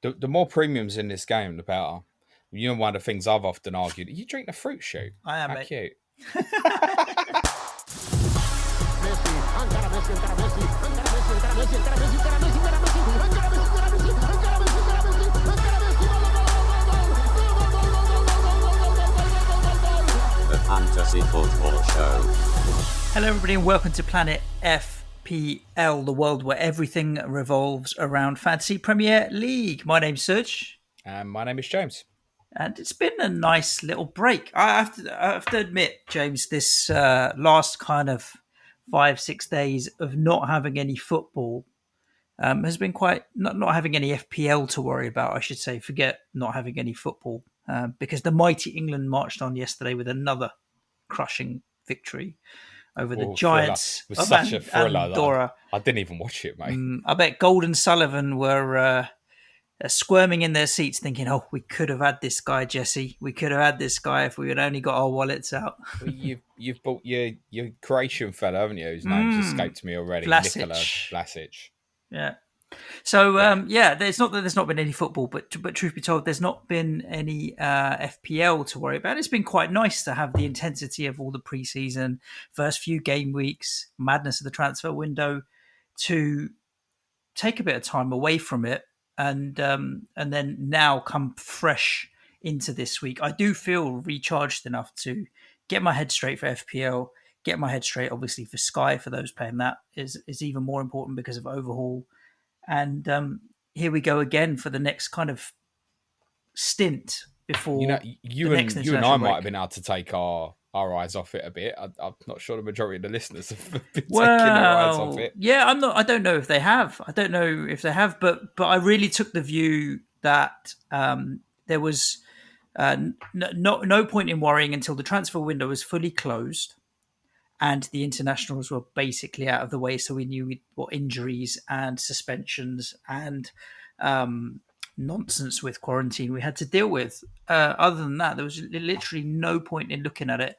The more premiums in this game, the better. You know, one of the things I've often argued, you drink the fruit shoot. I am, How mate. cute. The Fantasy Football Show. Hello, everybody, and welcome to Planet FPL, the world where everything revolves around Fantasy Premier League. My name's Serge. And my name is James. And it's been a nice little break. I have to admit, James, this last kind of 5-6 days of not having any football has been quite not having any FPL to worry about. I should say, forget not having any football because the mighty England marched on yesterday with another crushing victory over the Giants. It was such a thriller. Andorra. I didn't even watch it, mate. I bet Gold and Sullivan were squirming in their seats thinking, oh, we could have had this guy, Jesse. We could have had this guy if we had only got our wallets out. Well, you've bought your Croatian fella, haven't you? Whose name's escaped me already. Vlasic. Nikola Vlasic. Yeah. So, it's not that there's not been any football, but truth be told, there's not been any FPL to worry about. It's been quite nice to have the intensity of all the preseason, first few game weeks, madness of the transfer window, to take a bit of time away from it and then now come fresh into this week. I do feel recharged enough to get my head straight for FPL, get my head straight, obviously, for Sky, for those paying that is even more important because of overhaul. And here we go again for the next kind of stint before you and I might have been able to take our eyes off it a bit. I'm not sure the majority of the listeners have been taking their eyes off it. Yeah, I don't know if they have. But I really took the view that there was no point in worrying until the transfer window was fully closed and the internationals were basically out of the way, so we knew what injuries and suspensions and nonsense with quarantine we had to deal with. Other than that, there was literally no point in looking at it,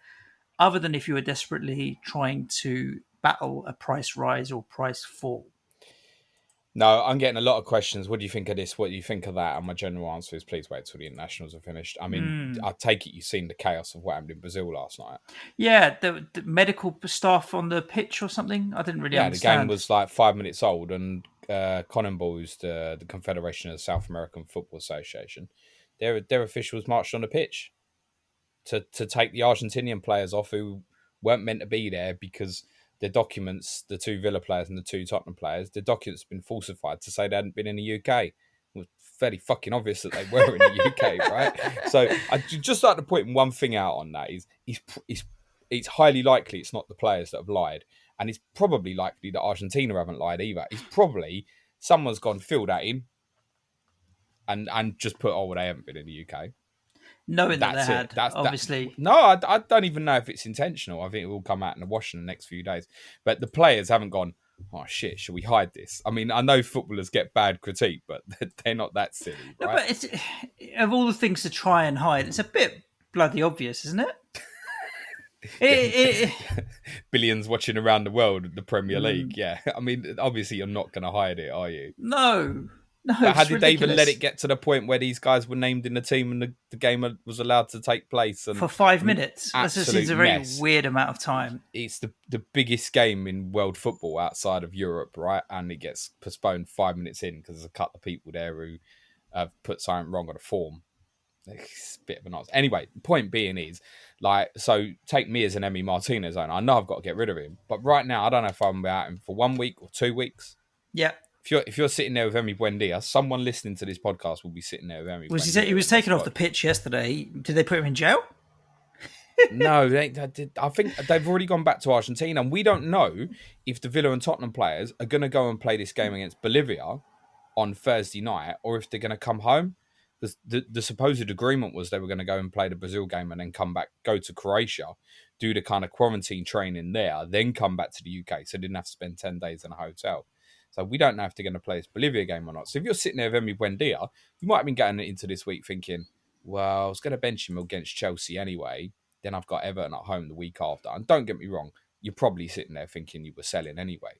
other than if you were desperately trying to battle a price rise or price fall. No, I'm getting a lot of questions. What do you think of this? What do you think of that? And my general answer is please wait till the internationals are finished. I mean, I take it you've seen the chaos of what happened in Brazil last night. Yeah, the medical staff on the pitch or something. I didn't really understand. The game was like 5 minutes old, and CONMEBOL, who's the Confederation of South American Football Association, their officials marched on the pitch to take the Argentinian players off who weren't meant to be there because their documents, the two Villa players and the two Tottenham players, their documents have been falsified to say they hadn't been in the UK. It was fairly fucking obvious that they were in the UK, right? So I just like to point one thing out on that is it's highly likely it's not the players that have lied, and it's probably likely that Argentina haven't lied either. It's probably someone's gone fill that in and just put, oh, well, they haven't been in the UK. Knowing that they had, obviously. No, I don't even know if it's intentional. I think it will come out in the wash in the next few days. But the players haven't gone, oh, shit, should we hide this? I mean, I know footballers get bad critique, but they're not that silly, right? No, but it's, of all the things to try and hide, it's a bit bloody obvious, isn't it? Billions watching around the world the Premier League, yeah. I mean, obviously you're not going to hide it, are you? No. But how did they even let it get to the point where these guys were named in the team and the game was allowed to take place? And for 5 minutes? That just seems a very weird amount of time. It's the biggest game in world football outside of Europe, right? And it gets postponed 5 minutes in because there's a couple of people there who have put something wrong on a form. It's a bit of a nonsense. Anyway, the point being is, so take me as an Emi Martinez owner. I know I've got to get rid of him. But right now, I don't know if I'm about him for 1 week or 2 weeks. Yeah. If you're sitting there with Emi Buendia, someone listening to this podcast will be sitting there with Emi Buendia. He was taken off the pitch yesterday. Did they put him in jail? No, I think they've already gone back to Argentina. And we don't know if the Villa and Tottenham players are going to go and play this game against Bolivia on Thursday night or if they're going to come home. The supposed agreement was they were going to go and play the Brazil game and then come back, go to Croatia, do the kind of quarantine training there, then come back to the UK. So they didn't have to spend 10 days in a hotel. So we don't know if they're going to play this Bolivia game or not. So if you're sitting there with Emi Buendia, you might have been getting into this week thinking, well, I was going to bench him against Chelsea anyway. Then I've got Everton at home the week after. And don't get me wrong, you're probably sitting there thinking you were selling anyway.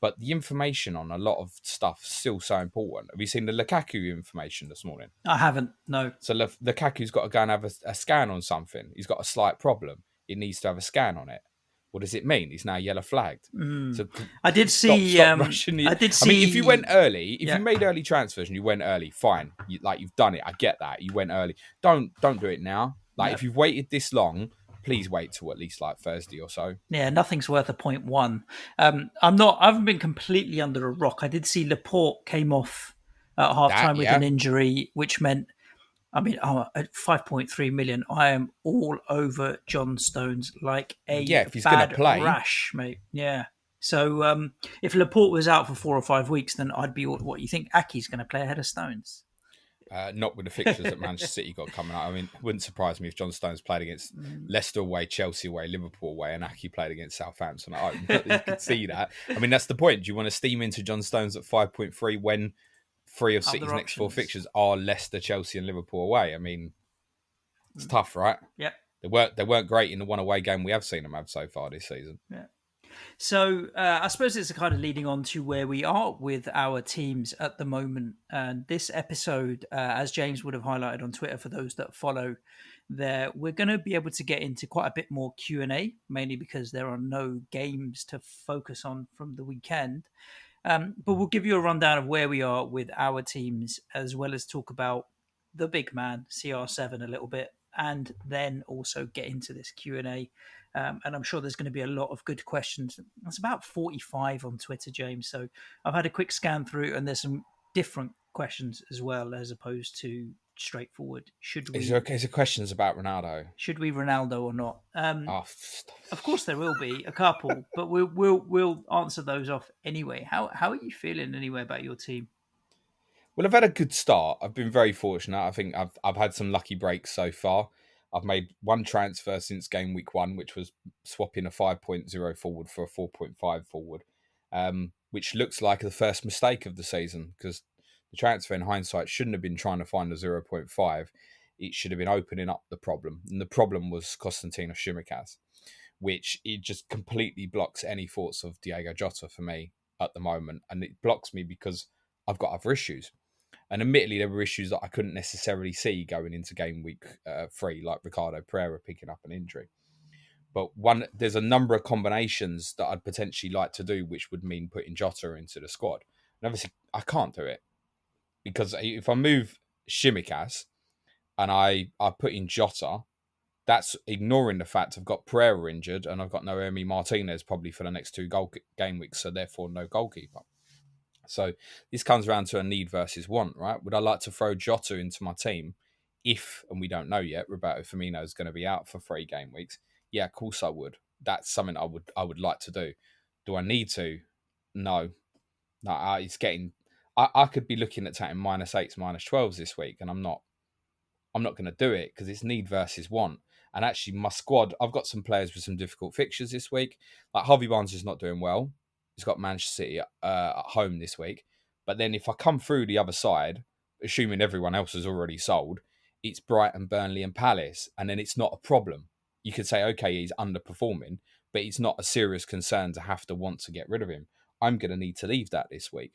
But the information on a lot of stuff is still so important. Have you seen the Lukaku information this morning? I haven't, no. So Lukaku's got to go and have a scan on something. He's got a slight problem. He needs to have a scan on it. What does it mean? He's now yellow flagged. So I did see. Stop rushing. I did see. I mean, if you went early, if you made early transfers and you went early, fine. You've done it. I get that. You went early. Don't do it now. If you've waited this long, please wait till at least like Thursday or so. Yeah, nothing's worth a 0.1. I haven't been completely under a rock. I did see Laporte came off at halftime with an injury, which meant, at 5.3 million, I am all over John Stones like a if he's bad play. Rash, mate. Yeah. So if Laporte was out for 4 or 5 weeks, then I'd be what you think Aki's going to play ahead of Stones. Not with the fixtures that Manchester City got coming out. I mean, it wouldn't surprise me if John Stones played against Leicester away, Chelsea away, Liverpool away, and Aki played against Southampton at home. You could see that. I mean, that's the point. Do you want to steam into John Stones at 5.3 when 3 of City's next 4 fixtures are Leicester, Chelsea, and Liverpool away? I mean, it's tough, right? Yeah. They weren't great in the one away game we have seen them have so far this season. Yeah. So I suppose it's kind of leading on to where we are with our teams at the moment. And this episode, as James would have highlighted on Twitter for those that follow there, we're going to be able to get into quite a bit more Q&A, mainly because there are no games to focus on from the weekend. But we'll give you a rundown of where we are with our teams, as well as talk about the big man, CR7, a little bit, and then also get into this Q&A. And I'm sure there's going to be a lot of good questions. That's about 45 on Twitter, James. So I've had a quick scan through, and there's some different questions as well, as opposed to straightforward. Is there questions about Ronaldo? Should we Ronaldo or not? Of course, there will be a couple, but we'll answer those off anyway. How are you feeling anyway about your team? Well, I've had a good start. I've been very fortunate. I think I've had some lucky breaks so far. I've made one transfer since game week 1, which was swapping a 5.0 forward for a 4.5 forward, which looks like the first mistake of the season, because the transfer in hindsight shouldn't have been trying to find a 0.5. It should have been opening up the problem. And the problem was Konstantinos Tsimikas, which it just completely blocks any thoughts of Diogo Jota for me at the moment. And it blocks me because I've got other issues. And admittedly, there were issues that I couldn't necessarily see going into game week 3, like Ricardo Pereira picking up an injury. But there's a number of combinations that I'd potentially like to do, which would mean putting Jota into the squad. And obviously, I can't do it. Because if I move Tsimikas and I put in Jota, that's ignoring the fact I've got Pereira injured and I've got Noemi Martinez probably for the next 2 game weeks, so therefore no goalkeeper. So this comes around to a need versus want, right? Would I like to throw Jota into my team if, and we don't know yet, Roberto Firmino is going to be out for 3 game weeks? Yeah, of course I would. That's something I would like to do. Do I need to? No. It's getting... I could be looking at taking -8s, -12s this week, and I'm not going to do it because it's need versus want. And actually, my squad, I've got some players with some difficult fixtures this week. Like Harvey Barnes is not doing well. He's got Manchester City at home this week. But then if I come through the other side, assuming everyone else is already sold, it's Brighton, Burnley and Palace. And then it's not a problem. You could say, okay, he's underperforming, but it's not a serious concern to have to want to get rid of him. I'm going to need to leave that this week.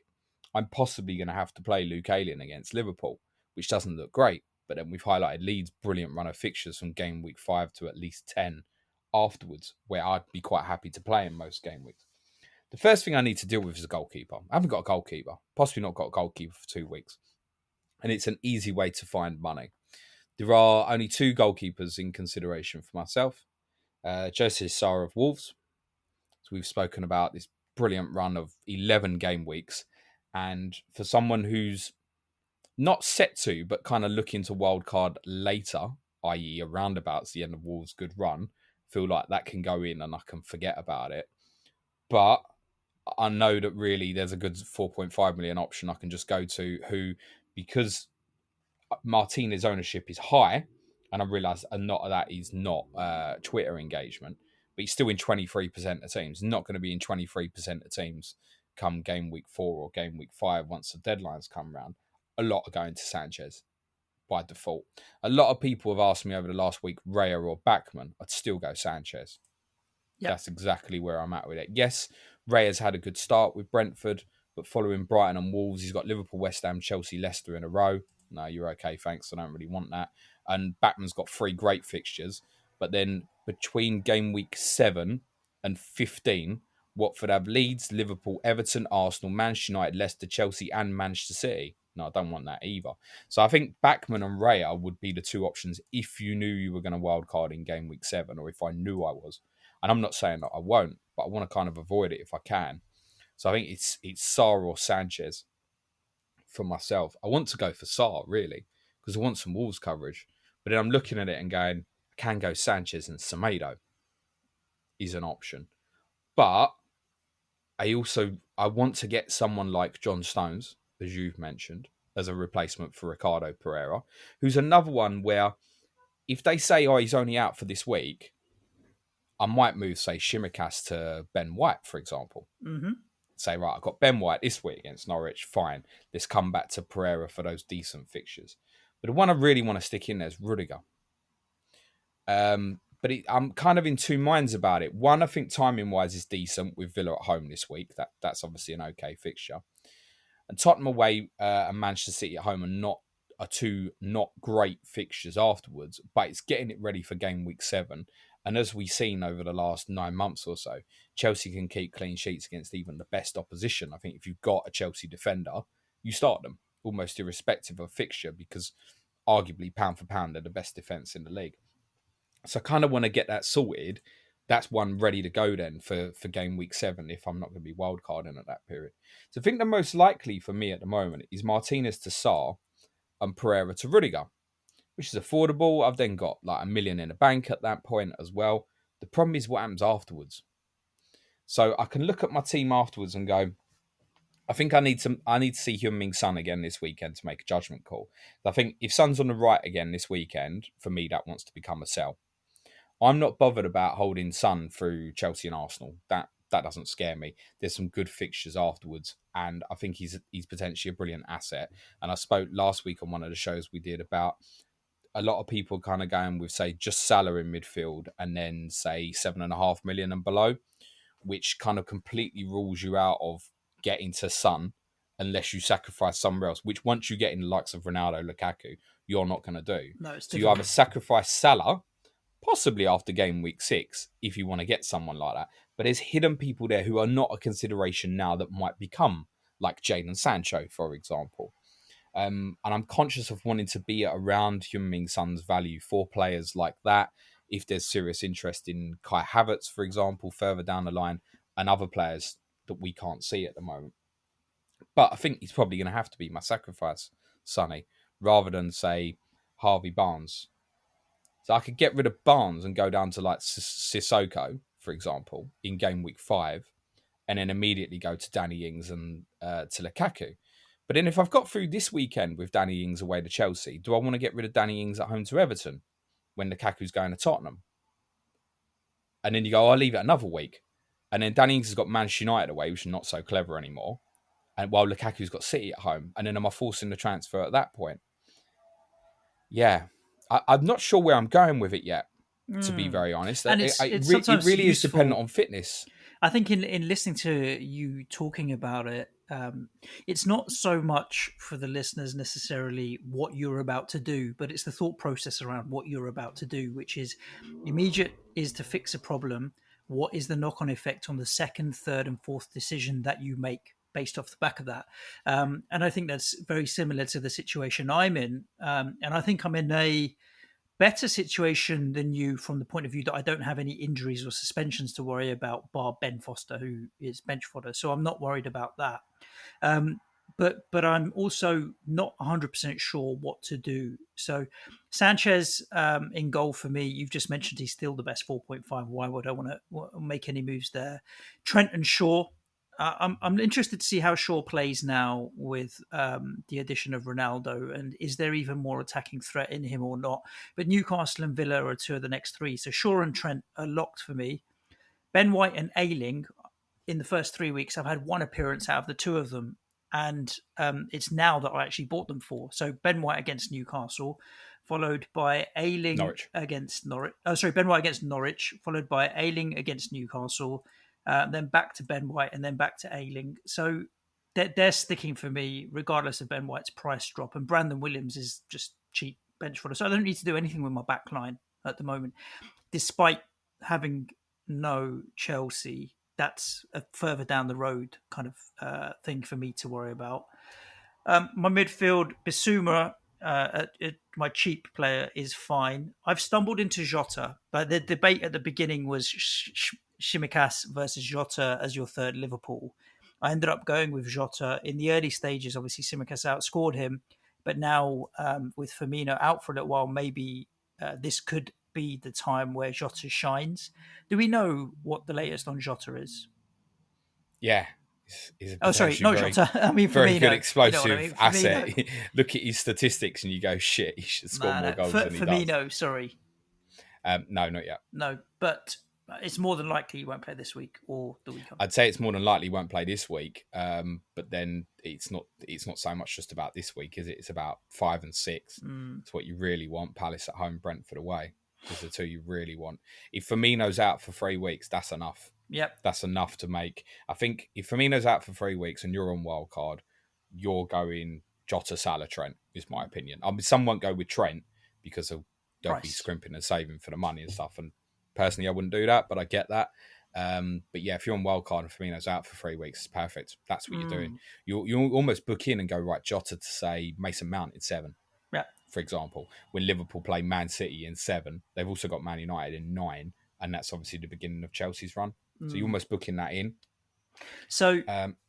I'm possibly going to have to play Luke Ayling against Liverpool, which doesn't look great. But then we've highlighted Leeds' brilliant run of fixtures from game week 5 to at least 10 afterwards, where I'd be quite happy to play in most game weeks. The first thing I need to deal with is a goalkeeper. I haven't got a goalkeeper, possibly not got a goalkeeper for 2 weeks. And it's an easy way to find money. There are only 2 goalkeepers in consideration for myself. Jose Sarr of Wolves. So we've spoken about this brilliant run of 11 game weeks. And for someone who's not set to, but kind of looking to wildcard later, i.e. around about the end of Wolves' good run, feel like that can go in and I can forget about it. But I know that really there's a good 4.5 million option I can just go to who, because Martinez's ownership is high, and I realise a lot of that is not Twitter engagement, but he's still in 23% of teams. Not going to be in 23% of teams come game week 4 or game week 5 once the deadlines come round. A lot are going to Sanchez by default. A lot of people have asked me over the last week, Raya or Backman. I'd still go Sanchez. Yep. That's exactly where I'm at with it. Yes, Raya's had a good start with Brentford, but following Brighton and Wolves, he's got Liverpool, West Ham, Chelsea, Leicester in a row. No, you're okay, thanks. I don't really want that. And Backman's got 3 great fixtures. But then between game week 7 and 15, Watford have Leeds, Liverpool, Everton, Arsenal, Manchester United, Leicester, Chelsea, and Manchester City. No, I don't want that either. So I think Backman and Raya would be the 2 options if you knew you were going to wildcard in game week 7, or if I knew I was. And I'm not saying that I won't, but I want to kind of avoid it if I can. So I think it's Sarr or Sanchez for myself. I want to go for Sarr, really, because I want some Wolves coverage. But then I'm looking at it and going, I can go Sanchez, and Semedo is an option. But I want to get someone like John Stones, as you've mentioned, as a replacement for Ricardo Pereira, who's another one where if they say, oh, he's only out for this week, I might move, say, Shimikas to Ben White, for example. Mm-hmm. Say, right, I've got Ben White this week against Norwich, fine. Let's come back to Pereira for those decent fixtures. But the one I really want to stick in there is Rudiger. But I'm kind of in 2 minds about it. One, I think timing-wise is decent with Villa at home this week. That's obviously an okay fixture. And Tottenham away and Manchester City at home are 2 not great fixtures afterwards, but it's getting it ready for game week 7. And as we've seen over the last 9 months or so, Chelsea can keep clean sheets against even the best opposition. I think if you've got a Chelsea defender, you start them, almost irrespective of fixture, because arguably, pound for pound, they're the best defence in the league. So I kind of want to get that sorted. That's one ready to go then for game week 7 if I'm not going to be wildcarding at that period. So I think the most likely for me at the moment is Martinez to Sarr and Pereira to Rudiger, which is affordable. I've then got like $1 million in the bank at that point as well. The problem is what happens afterwards. So I can look at my team afterwards and go, I think I need to see Heung-min Son again this weekend to make a judgment call. I think if Son's on the right again this weekend, for me, that wants to become a sell. I'm not bothered about holding Son through Chelsea and Arsenal. That doesn't scare me. There's some good fixtures afterwards, and I think he's potentially a brilliant asset. And I spoke last week on one of the shows we did about a lot of people kind of going with, say, just Salah in midfield and then, say, 7.5 million and below, which kind of completely rules you out of getting to Son unless you sacrifice somewhere else, which once you get in the likes of Ronaldo, Lukaku, you're not going to do. No, it's so you either sacrifice Salah, possibly after game week 6, if you want to get someone like that. But there's hidden people there who are not a consideration now that might become, like Jadon Sancho, for example. And I'm conscious of wanting to be around Heung-min Son's value for players like that. If there's serious interest in Kai Havertz, for example, further down the line, and other players that we can't see at the moment. But I think he's probably going to have to be my sacrifice, Sonny, rather than, say, Harvey Barnes. So I could get rid of Barnes and go down to like Sissoko, for example, in game week 5, and then immediately go to Danny Ings and to Lukaku. But then if I've got through this weekend with Danny Ings away to Chelsea, do I want to get rid of Danny Ings at home to Everton when Lukaku's going to Tottenham? And then you go, I'll leave it another week. And then Danny Ings has got Manchester United away, which is not so clever anymore. And while Lukaku's got City at home. And then am I forcing the transfer at that point? Yeah. I'm not sure where I'm going with it yet, to be very honest. And it really is dependent on fitness. I think in listening to you talking about it, it's not so much for the listeners necessarily what you're about to do, but it's the thought process around what you're about to do, which is immediate is to fix a problem. What is the knock-on effect on the second, third, and fourth decision that you make based off the back of that? And I think that's very similar to the situation I'm in. And I think I'm in a better situation than you from the point of view that I don't have any injuries or suspensions to worry about, bar Ben Foster, who is bench fodder. So I'm not worried about that. But I'm also not 100% sure what to do. So Sanchez in goal for me, you've just mentioned he's still the best 4.5. Why would I want to make any moves there? Trent and Shaw. I'm interested to see how Shaw plays now with the addition of Ronaldo, and is there even more attacking threat in him or not? But Newcastle and Villa are 2 of the next 3. So Shaw and Trent are locked for me. Ben White and Ayling, in the first 3 weeks, I've had 1 appearance out of the 2 of them. And it's now that I actually bought them for. So Ben White against Newcastle, followed by Ayling against Norwich. Ben White against Norwich, followed by Ayling against Newcastle, then back to Ben White, and then back to Ayling. So they're sticking for me, regardless of Ben White's price drop. And Brandon Williams is just cheap bench fodder. So I don't need to do anything with my back line at the moment, despite having no Chelsea. That's a further down the road kind of thing for me to worry about. My midfield, Bissouma, my cheap player, is fine. I've stumbled into Jota, but the debate at the beginning was Tsimikas versus Jota as your third Liverpool. I ended up going with Jota in the early stages. Obviously, Tsimikas outscored him, but now with Firmino out for a little while, maybe this could be the time where Jota shines. Do we know what the latest on Jota is? Yeah. He's a sorry, not very, Jota. I mean, very Firmino. good explosive You know what I mean? asset. Firmino. Look at his statistics and you go, shit, he should score more goals than he Firmino, does. sorry. No, not yet. No, but it's more than likely he won't play this week or the week after. I'd say it's more than likely he won't play this week. But then it's not so much just about this week, is it? It's about 5 and 6. It's what you really want. Palace at home, Brentford away. Those are the two you really want. If Firmino's out for 3 weeks, that's enough. Yep. That's enough to make. I think if Firmino's out for 3 weeks and you're on wildcard, you're going Jota, Salah, Trent, is my opinion. I mean, some won't go with Trent because they'll be scrimping and saving for the money and stuff. And personally, I wouldn't do that, but I get that. But yeah, if you're on wildcard and Firmino's out for 3 weeks, it's perfect. That's what you're doing. You almost book in and go, right, Jota to say Mason Mount in 7. Yeah. For example, when Liverpool play Man City in 7, they've also got Man United in 9, and that's obviously the beginning of Chelsea's run. So you're almost booking that in. So,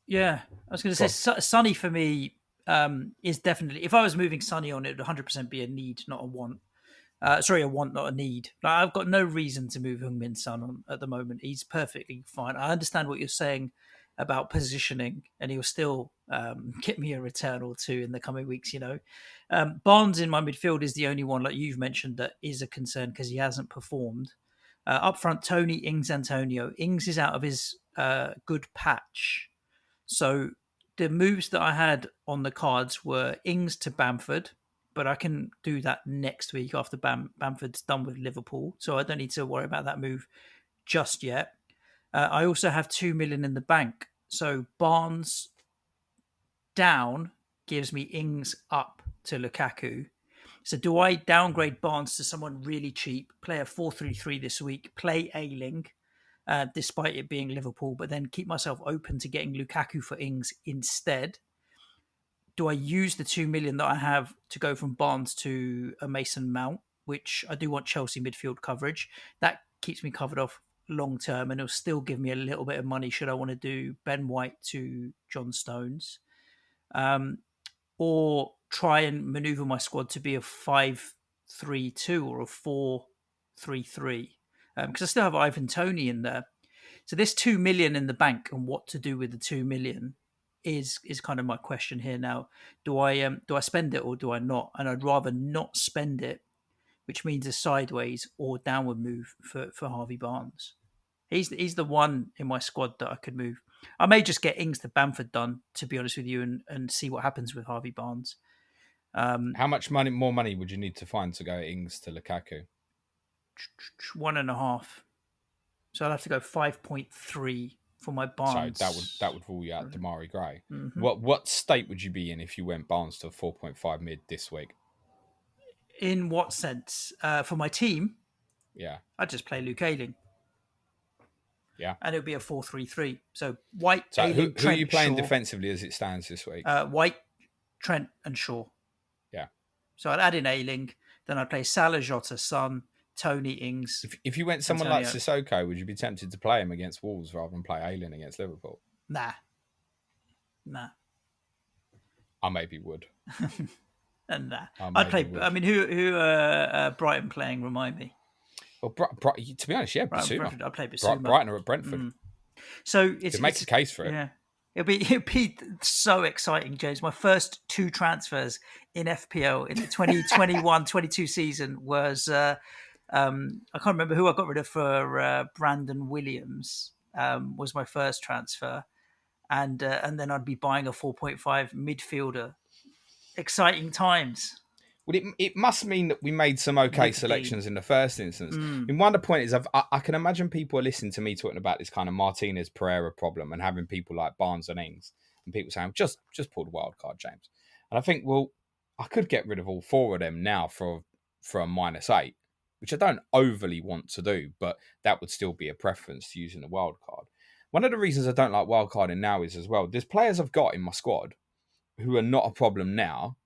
yeah, I was going to say, Sonny for me is definitely, if I was moving Sonny on, it would 100% be a need, not a want. A want, not a need. I've got no reason to move Heung-min Son on at the moment. He's perfectly fine. I understand what you're saying about positioning, and he'll still get me a return or two in the coming weeks, you know. Barnes in my midfield is the only one, like you've mentioned, that is a concern because he hasn't performed. Up front, Tony, Ings, Antonio. Ings is out of his good patch. So the moves that I had on the cards were Ings to Bamford, but I can do that next week after Bamford's done with Liverpool. So I don't need to worry about that move just yet. I also have 2 million in the bank. So Barnes down gives me Ings up to Lukaku. So do I downgrade Barnes to someone really cheap, play a 4-3-3 this week, play Ayling, despite it being Liverpool, but then keep myself open to getting Lukaku for Ings instead? Do I use the 2 million that I have to go from Barnes to a Mason Mount, which I do want Chelsea midfield coverage? That keeps me covered off long term, and it'll still give me a little bit of money should I want to do Ben White to John Stones. Or try and maneuver my squad to be a 5-3-2 or a 4-3-3. Because I still have Ivan Toney in there. So this 2 million in the bank and what to do with the 2 million is kind of my question here now. Do I spend it or do I not? And I'd rather not spend it, which means a sideways or downward move for Harvey Barnes. He's the one in my squad that I could move. I may just get Ings to Bamford done, to be honest with you, and see what happens with Harvey Barnes. How much more money would you need to find to go Ings to Lukaku? 1.5. So I'd have to go 5.3 for my Barnes. So that would rule you out Damari Gray. Mm-hmm. What state would you be in if you went Barnes to a 4.5 mid this week? In what sense? For my team? Yeah. I'd just play Luke Ayling. Yeah. And it would be a 4-3-3. So White, so Ayling, who are you playing Shaw. defensively as it stands this week? White, Trent and Shaw. Yeah. So I'd add in Ayling. Then I'd play Salah, Jota, Son, Tony, Ings. If you went someone like Sissoko, would you be tempted to play him against Wolves rather than play Ayling against Liverpool? Nah. I maybe would. And nah. I'd play. Would. I mean, who are Brighton playing? Remind me. Well, to be honest, yeah, Bissouma. I'd play Bissouma. Brighton are at Brentford. So it makes a case for it. Yeah. It'd be so exciting, James. My first 2 transfers in FPL in the 2021-22 season was I can't remember who I got rid of for Brandon Williams. Was my first transfer, and then I'd be buying a 4.5 midfielder. Exciting times. Well, it must mean that we made some okay selections in the first instance. I mean, one of the points is I can imagine people are listening to me talking about this kind of Martinez Pereira problem and having people like Barnes and Ings and people saying, just pull the wild card, James. And I think, well, I could get rid of all four of them now for a -8, which I don't overly want to do, but that would still be a preference to using the wild card. One of the reasons I don't like wild carding now is as well, there's players I've got in my squad who are not a problem now,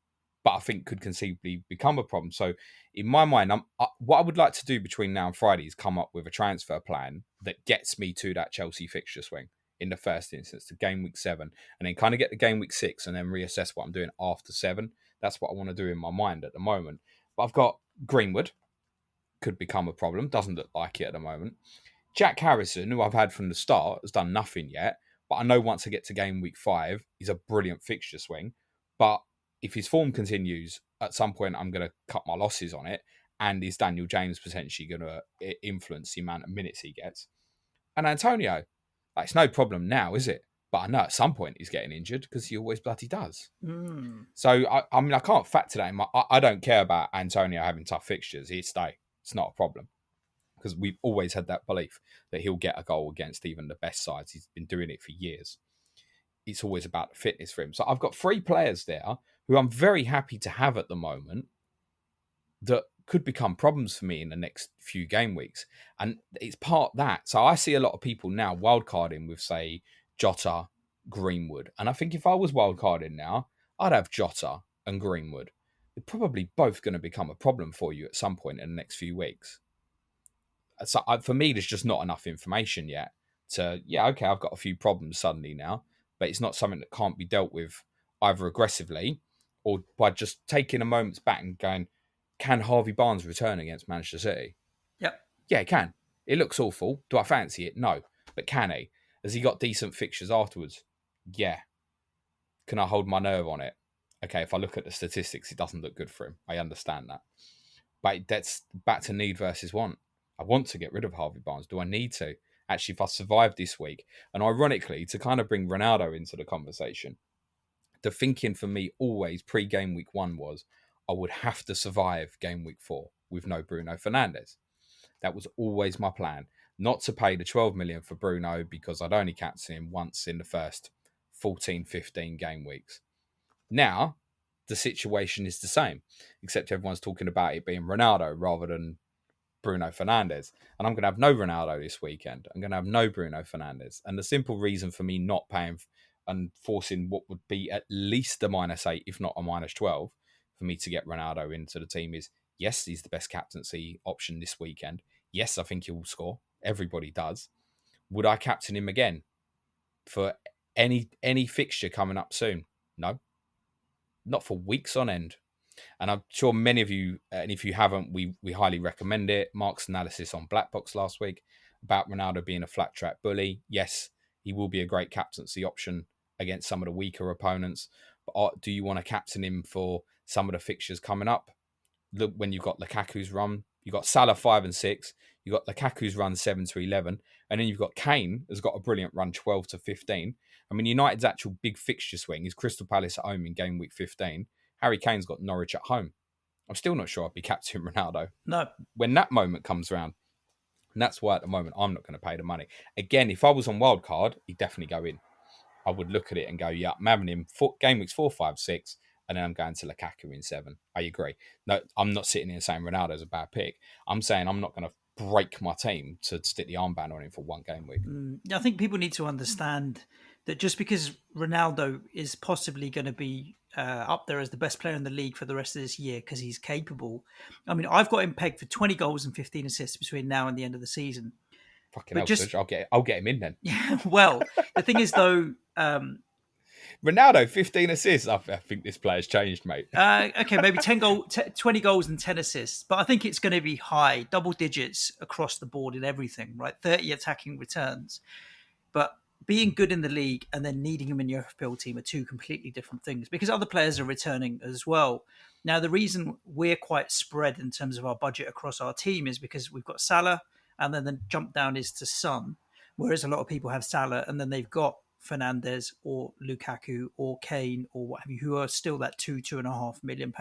but I think could conceivably become a problem. So in my mind, what I would like to do between now and Friday is come up with a transfer plan that gets me to that Chelsea fixture swing in the first instance, to game week 7, and then kind of get the game week 6 and then reassess what I'm doing after 7. That's what I want to do in my mind at the moment. But I've got Greenwood, could become a problem. Doesn't look like it at the moment. Jack Harrison, who I've had from the start, has done nothing yet. But I know once I get to game week 5, he's a brilliant fixture swing. But if his form continues, at some point I'm going to cut my losses on it. And is Daniel James potentially going to influence the amount of minutes he gets? And Antonio, it's no problem now, is it? But I know at some point he's getting injured because he always bloody does. So, I mean, I can't factor that in. I don't care about Antonio having tough fixtures. He'll stay. It's not a problem. Because we've always had that belief that he'll get a goal against even the best sides. He's been doing it for years. It's always about the fitness for him. So I've got 3 players there who I'm very happy to have at the moment that could become problems for me in the next few game weeks. And it's part that. So I see a lot of people now wildcarding with, say, Jota, Greenwood. And I think if I was wildcarding now, I'd have Jota and Greenwood. They're probably both going to become a problem for you at some point in the next few weeks. So for me, there's just not enough information yet to, okay, I've got a few problems suddenly now, but it's not something that can't be dealt with either aggressively or by just taking a moment's back and going, can Harvey Barnes return against Manchester City? Yep. Yeah, he can. It looks awful. Do I fancy it? No. But can he? Has he got decent fixtures afterwards? Yeah. Can I hold my nerve on it? Okay, if I look at the statistics, it doesn't look good for him. I understand that. But that's back to need versus want. I want to get rid of Harvey Barnes. Do I need to? Actually, if I survive this week, and ironically, to kind of bring Ronaldo into the conversation, the thinking for me always pre-game week 1 was I would have to survive game week 4 with no Bruno Fernandes. That was always my plan. Not to pay the 12 million for Bruno because I'd only captained him once in the first 14, 15 game weeks. Now, the situation is the same, except everyone's talking about it being Ronaldo rather than Bruno Fernandes. And I'm going to have no Ronaldo this weekend. I'm going to have no Bruno Fernandes. And the simple reason for me not paying and forcing what would be at least a -8, if not a -12, for me to get Ronaldo into the team is, yes, he's the best captaincy option this weekend. Yes, I think he will score. Everybody does. Would I captain him again for any fixture coming up soon? No. Not for weeks on end. And I'm sure many of you, and if you haven't, we highly recommend it. Mark's analysis on Black Box last week about Ronaldo being a flat track bully. Yes, he will be a great captaincy option against some of the weaker opponents. But do you want to captain him for some of the fixtures coming up? Look, when you've got Lukaku's run, you've got Salah 5 and 6, you've got Lukaku's run 7 to 11, and then you've got Kane has got a brilliant run 12 to 15. I mean, United's actual big fixture swing is Crystal Palace at home in game week 15. Harry Kane's got Norwich at home. I'm still not sure I'd be captaining Ronaldo. No. When that moment comes around, and that's why at the moment I'm not going to pay the money. Again, if I was on wildcard, he'd definitely go in. I would look at it and go, yeah, I'm having him game weeks 4, 5, 6, and then I'm going to Lukaku in 7. I agree. No, I'm not sitting here saying Ronaldo's a bad pick. I'm saying I'm not going to break my team to stick the armband on him for one game week. I think people need to understand that just because Ronaldo is possibly going to be up there as the best player in the league for the rest of this year because he's capable. I mean, I've got him pegged for 20 goals and 15 assists between now and the end of the season. Fucking hell, Serge, I'll get him in then. Yeah, well, the thing is though... Ronaldo, 15 assists. I think this player's changed, mate. Okay, maybe 20 goals and 10 assists. But I think it's going to be high, double digits across the board in everything, right? 30 attacking returns. But being good in the league and then needing him in your FPL team are two completely different things because other players are returning as well. Now, the reason we're quite spread in terms of our budget across our team is because we've got Salah and then the jump down is to Son, whereas a lot of people have Salah and then they've got Fernandes or Lukaku or Kane or what have you, who are still that £2.5 million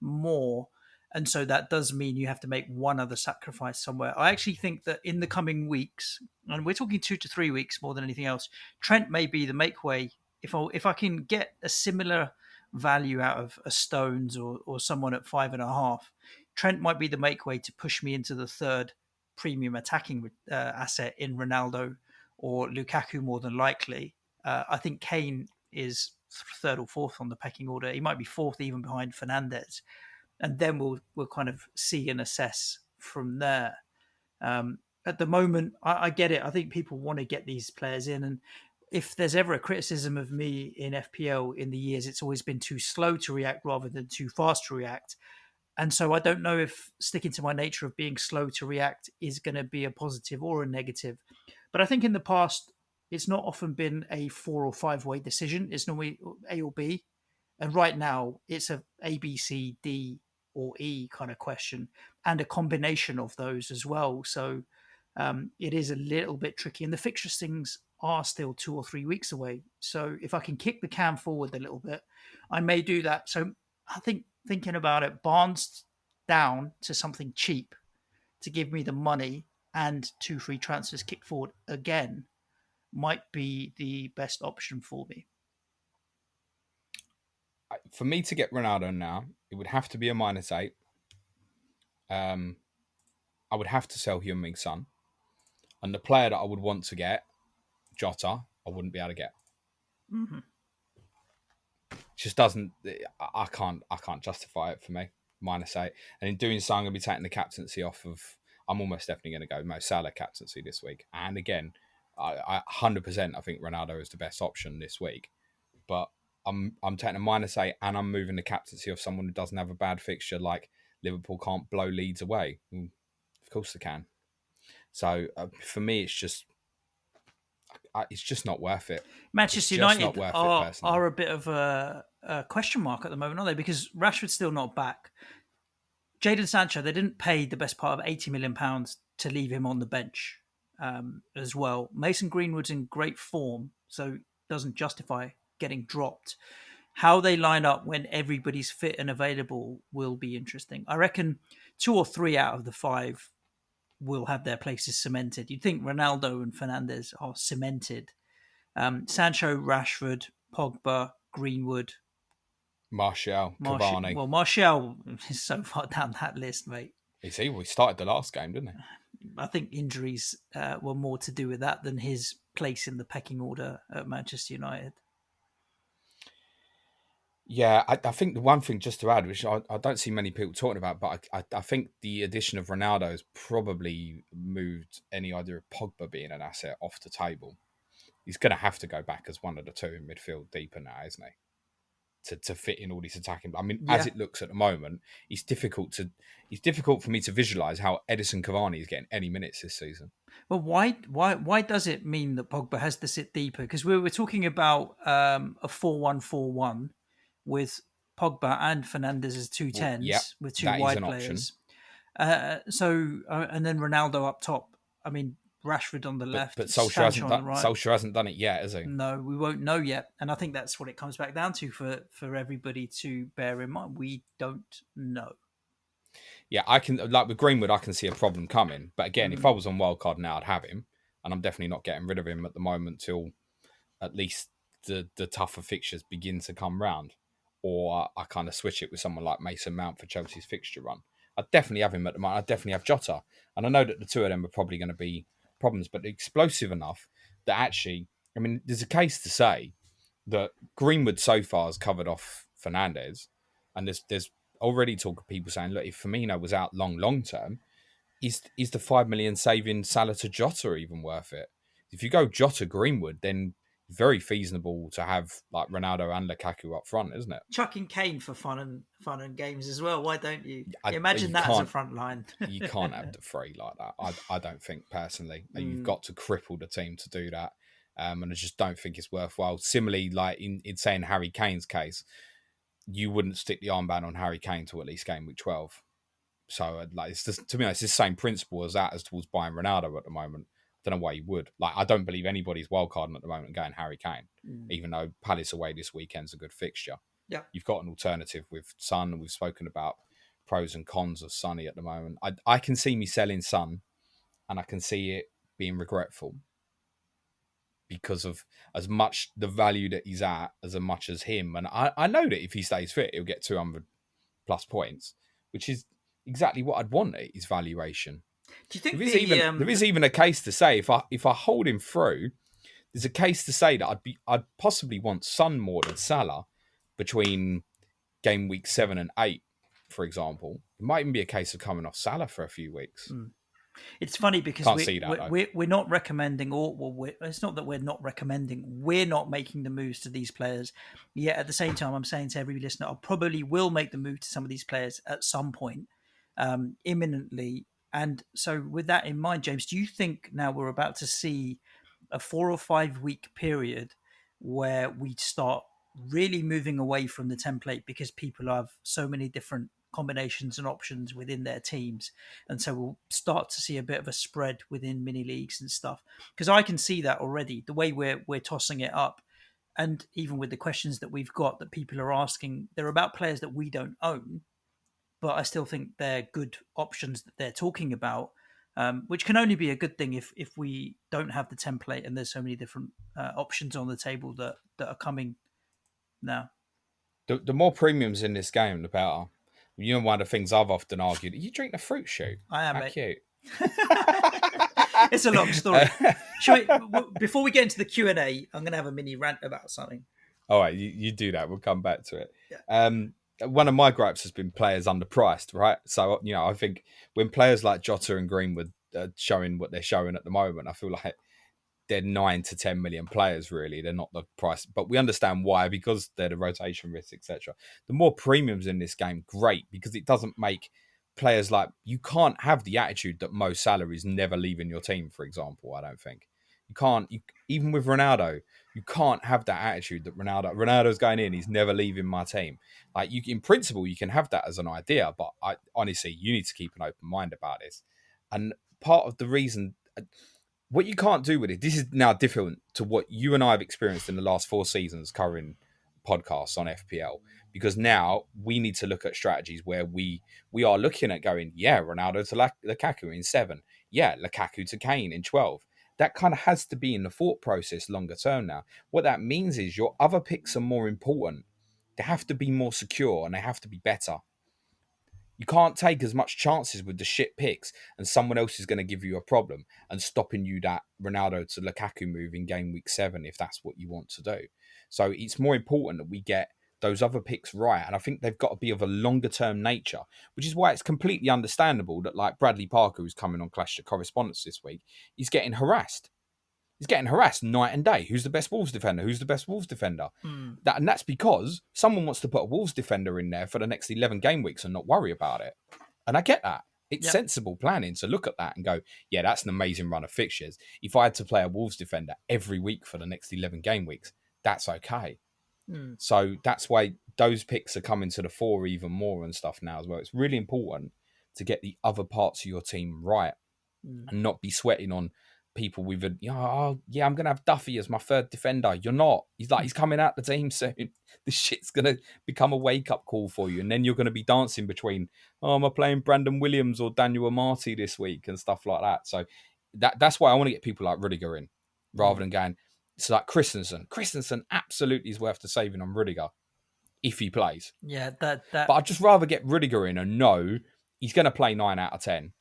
more. And so that does mean you have to make one other sacrifice somewhere. I actually think that in the coming weeks, and we're talking 2 to 3 weeks more than anything else, Trent may be the make way. If I can get a similar value out of a Stones or someone at 5.5, Trent might be the make way to push me into the third premium attacking asset in Ronaldo or Lukaku more than likely. I think Kane is third or fourth on the pecking order. He might be fourth even behind Fernandes. And then we'll kind of see and assess from there. At the moment, I get it. I think people want to get these players in, and if there's ever a criticism of me in FPL in the years, it's always been too slow to react rather than too fast to react. And so I don't know if sticking to my nature of being slow to react is going to be a positive or a negative. But I think in the past, it's not often been a 4 or 5 way decision. It's normally A or B. And right now, it's A, B, C, D, or E kind of question, and a combination of those as well. So it is a little bit tricky. And the fixture things are still 2 or 3 weeks away. So if I can kick the can forward a little bit, I may do that. So I think thinking about it, Barnes down to something cheap to give me the money and 2 free transfers kick forward again might be the best option for me. For me to get Ronaldo now, it would have to be a -8. I would have to sell Heung-min Son. And the player that I would want to get, Jota, I wouldn't be able to get. Mm-hmm. Just doesn't. I can't justify it for me. -8, and in doing so, I'm going to be taking the captaincy off of. I'm almost definitely going to go Mo Salah captaincy this week. And again, I 100%. I think Ronaldo is the best option this week, but I'm taking a -8, and I'm moving the captaincy of someone who doesn't have a bad fixture, like Liverpool can't blow Leeds away. Of course they can. So for me, it's just not worth it. Manchester United are a bit of a question mark at the moment, aren't they? Because Rashford's still not back. Jadon Sancho, they didn't pay the best part of £80 million to leave him on the bench as well. Mason Greenwood's in great form, so doesn't justify getting dropped. How they line up when everybody's fit and available will be interesting. I reckon 2 or 3 out of the 5 will have their places cemented. You'd think Ronaldo and Fernandes are cemented. Sancho, Rashford, Pogba, Greenwood, Martial, Cavani. Well, Martial is so far down that list, mate. Is he? We started the last game, didn't he? I think injuries were more to do with that than his place in the pecking order at Manchester United. Yeah, I think the one thing just to add, which I don't see many people talking about, but I think the addition of Ronaldo has probably moved any idea of Pogba being an asset off the table. He's going to have to go back as one of the 2 in midfield deeper now, isn't he? To fit in all these attacking. I mean, as it looks at the moment, it's difficult for me to visualize how Edison Cavani is getting any minutes this season. Well, why does it mean that Pogba has to sit deeper? Because we were talking about a 4-1-4-1 with Pogba and Fernandes as 2 10s with 2 wide players. And then Ronaldo up top. I mean, Rashford on the left, but Solskjaer hasn't done it yet, has he? No, we won't know yet, and I think that's what it comes back down to for everybody to bear in mind. We don't know. Yeah, I can, like with Greenwood, I can see a problem coming. But again, if I was on wildcard now, I'd have him, and I'm definitely not getting rid of him at the moment till at least the tougher fixtures begin to come round, or I kind of switch it with someone like Mason Mount for Chelsea's fixture run. I'd definitely have him at the moment. I'd definitely have Jota, and I know that the 2 of them are probably going to be problems, but explosive enough that actually, I mean, there's a case to say that Greenwood so far has covered off Fernandes, and there's already talk of people saying, look, if Firmino was out long term, is the 5 million saving Salah to Jota even worth it? If you go Jota Greenwood, then very feasible to have like Ronaldo and Lukaku up front, isn't it? Chucking Kane for fun and games as well. Why don't you? Imagine that as a front line. You can't have the 3 like that. I don't think personally. You've got to cripple the team to do that. And I just don't think it's worthwhile. Similarly, like in saying Harry Kane's case, you wouldn't stick the armband on Harry Kane to at least game week 12. So like it's just, to me, it's the same principle as that as towards buying Ronaldo at the moment. I don't know why you would. Like, I don't believe anybody's wildcarding at the moment going Harry Kane, even though Palace away this weekend's a good fixture. Yeah. You've got an alternative with Son. We've spoken about pros and cons of Sonny at the moment. I can see me selling Son, and I can see it being regretful because of as much the value that he's at as much as him. And I know that if he stays fit, he'll get 200 plus points, which is exactly what I'd want at his valuation. Do you think There is even a case to say if I hold him through, there's a case to say that I'd possibly want Son more than Salah between game week 7 and 8, for example. It might even be a case of coming off Salah for a few weeks. It's funny because Can't see that, we're not recommending, it's not that we're not recommending, we're not making the moves to these players. Yet at the same time, I'm saying to every listener, I probably will make the move to some of these players at some point, imminently. And so with that in mind, James, do you think now we're about to see a 4 or 5 week period where we start really moving away from the template because people have so many different combinations and options within their teams, and so we'll start to see a bit of a spread within mini leagues and stuff? Because I can see that already, the way we're tossing it up, and even with the questions that we've got that people are asking, they're about players that we don't own, but I still think they're good options that they're talking about, which can only be a good thing if we don't have the template and there's so many different options on the table that are coming now. The more premiums in this game, the better. You know, one of the things I've often argued, you drink the fruit shoot. I am, How mate. cute. It's a long story. Before we get into the Q&A, I'm going to have a mini rant about something. All right, you do that. We'll come back to it. Yeah. One of my gripes has been players underpriced, right? So, I think when players like Jota and Greenwood are showing what they're showing at the moment, I feel like they're 9 to 10 million players, really. They're not the price, but we understand why, because they're the rotation risks, etc. The more premiums in this game, great, because it doesn't make players like, you can't have the attitude that Mo Salah is never leaving your team, for example. I don't think you can't, even with Ronaldo, you can't have that attitude that Ronaldo's going in, he's never leaving my team. Like, in principle, you can have that as an idea, but honestly, you need to keep an open mind about this. And part of the reason, what you can't do with it, this is now different to what you and I have experienced in the last 4 seasons covering podcasts on FPL, because now we need to look at strategies where we are looking at going, Ronaldo to Lukaku in 7, Lukaku to Kane in 12. That kind of has to be in the thought process longer term now. What that means is your other picks are more important. They have to be more secure and they have to be better. You can't take as much chances with the shit picks and someone else is going to give you a problem and stopping you that Ronaldo to Lukaku move in game week 7 if that's what you want to do. So it's more important that we get those other picks right. And I think they've got to be of a longer term nature, which is why it's completely understandable that, like, Bradley Parker, who's coming on Clash of Correspondence this week, he's getting harassed. He's getting harassed night and day. Who's the best Wolves defender? Who's the best Wolves defender? And that's because someone wants to put a Wolves defender in there for the next 11 game weeks and not worry about it. And I get that. It's sensible planning to look at that and go, that's an amazing run of fixtures. If I had to play a Wolves defender every week for the next 11 game weeks, that's okay. So that's why those picks are coming to the fore even more and stuff now as well. It's really important to get the other parts of your team right and not be sweating on people with I'm going to have Duffy as my third defender. You're not. He's coming out the team soon. This shit's going to become a wake-up call for you. And then you're going to be dancing between, am I playing Brandon Williams or Daniel Amati this week and stuff like that. So that's why I want to get people like Rudiger in rather than going, it's like Christensen. Christensen absolutely is worth the saving on Rudiger if he plays. Yeah, But I'd just rather get Rudiger in and know he's going to play 9 out of 10.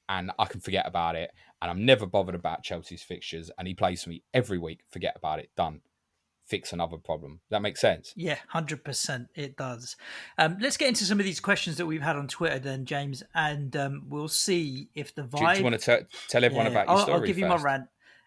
And I can forget about it. And I'm never bothered about Chelsea's fixtures. And he plays for me every week. Forget about it. Done. Fix another problem. That makes sense? Yeah, 100% it does. Let's get into some of these questions that we've had on Twitter then, James. And we'll see if the vibe... Do you want to tell everyone about your story I'll give you my rant.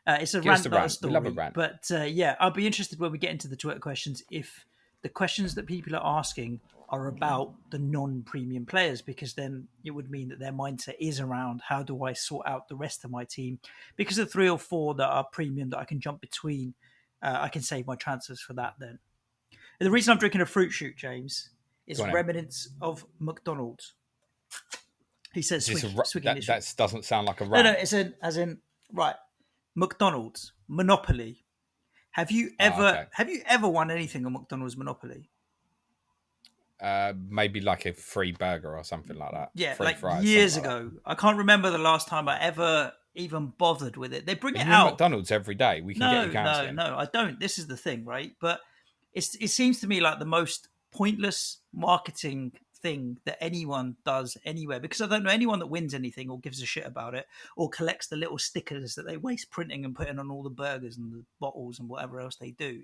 It's a rant, not a story. We love a rant. But I'll be interested when we get into the Twitter questions if the questions that people are asking are about the non-premium players, because then it would mean that their mindset is around how do I sort out the rest of my team, because the 3 or 4 that are premium that I can jump between, I can save my transfers for that then. And the reason I'm drinking a fruit shoot, James, is remnants of McDonald's. He says that doesn't sound like a rant. No, as in right, McDonald's Monopoly. Have you ever won anything on McDonald's Monopoly? Maybe like a free burger or something like that. Yeah, Free like fries, years something like ago. I can't remember the last time I ever even bothered with it. They bring that. it You're in out. McDonald's every day. We can get you counselling. No, I don't. This is the thing, right? But it seems to me like the most pointless marketing thing that anyone does anywhere, because I don't know anyone that wins anything or gives a shit about it or collects the little stickers that they waste printing and putting on all the burgers and the bottles and whatever else they do.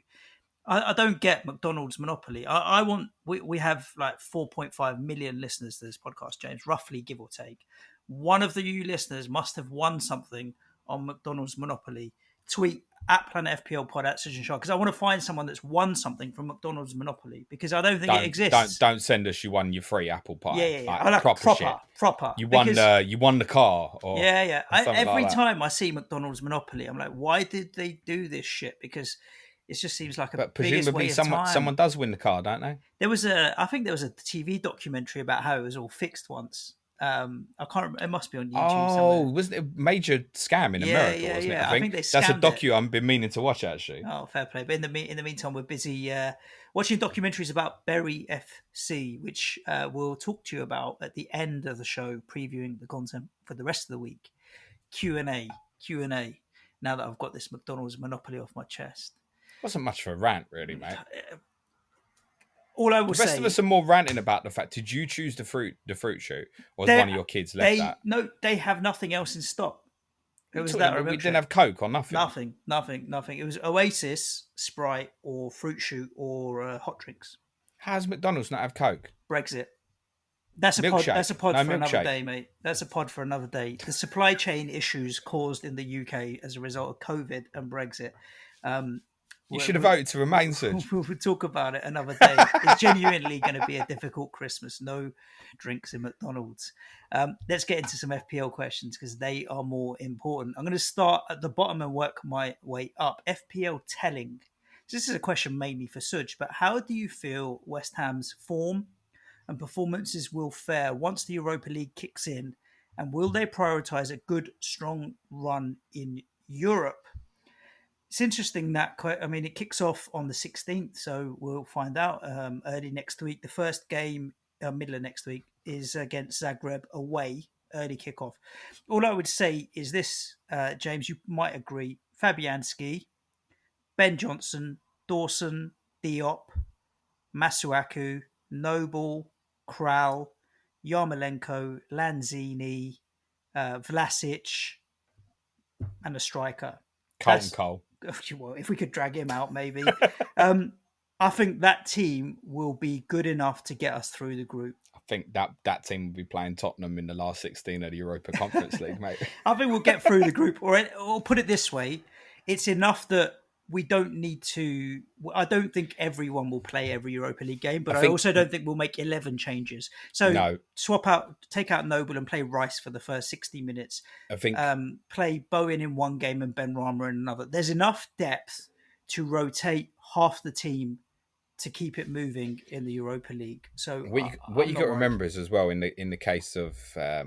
I don't get McDonald's monopoly. I want we have like 4.5 million listeners to this podcast, James, roughly, give or take. One of the you listeners must have won something on McDonald's monopoly. Tweet at Planet FPL Pod at Such and Shock, because I want to find someone that's won something from McDonald's monopoly, because I don't think it exists. Don't send us. You won your free apple pie. Yeah. Like, I like proper shit. Proper. You won the car. Or yeah. Every like time I see McDonald's monopoly, I'm like, why did they do this shit? Because it just seems like but presumably someone does win the car, don't they? I think there was a TV documentary about how it was all fixed once. I can't remember. It must be on YouTube somewhere. Wasn't it a major scam in America? Wasn't it? I think they that's a scammed docu I've been meaning to watch, actually. Oh, fair play. But in the meantime, we're busy watching documentaries about Bury FC, which we'll talk to you about at the end of the show, previewing the content for the rest of the week. Q&A. Now that I've got this McDonald's monopoly off my chest. Wasn't much of a rant, really, mate. All I will say, the rest of us are more ranting about the fact: did you choose the fruit shoot, or was one of your kids left that? No, they have nothing else in stock. It was that. We didn't have Coke or nothing. Nothing. It was Oasis, Sprite, or Fruit Shoot, or hot drinks. How does McDonald's not have Coke? Brexit. That's a milkshake. pod. That's a pod no for milkshake. Another day, mate. That's a pod for another day. The supply chain issues caused in the UK as a result of COVID and Brexit. You should have voted to remain, Such. We'll talk about it another day. It's genuinely going to be a difficult Christmas. No drinks in McDonald's. Let's get into some FPL questions because they are more important. I'm going to start at the bottom and work my way up. FPL telling. So this is a question mainly for Suj, but how do you feel West Ham's form and performances will fare once the Europa League kicks in? And will they prioritise a good, strong run in Europe? It's interesting that, it kicks off on the 16th, so we'll find out early next week. The first game, middle of next week, is against Zagreb away, early kickoff. All I would say is this, James, you might agree. Fabianski, Ben Johnson, Dawson, Diop, Masuaku, Noble, Kral, Yarmolenko, Lanzini, Vlasic, and a striker. Carlton Cole. Well, if we could drag him out, maybe. I think that team will be good enough to get us through the group. I think that team will be playing Tottenham in the last 16 of the Europa Conference League, mate. I think we'll get through the group. Or put it this way, it's enough that we don't need to... I don't think everyone will play every Europa League game, but I also don't think we'll make 11 changes. So take out Noble and play Rice for the first 60 minutes. I think play Bowen in one game and Ben Rama in another. There's enough depth to rotate half the team to keep it moving in the Europa League. So what you got to remember is as well in the case of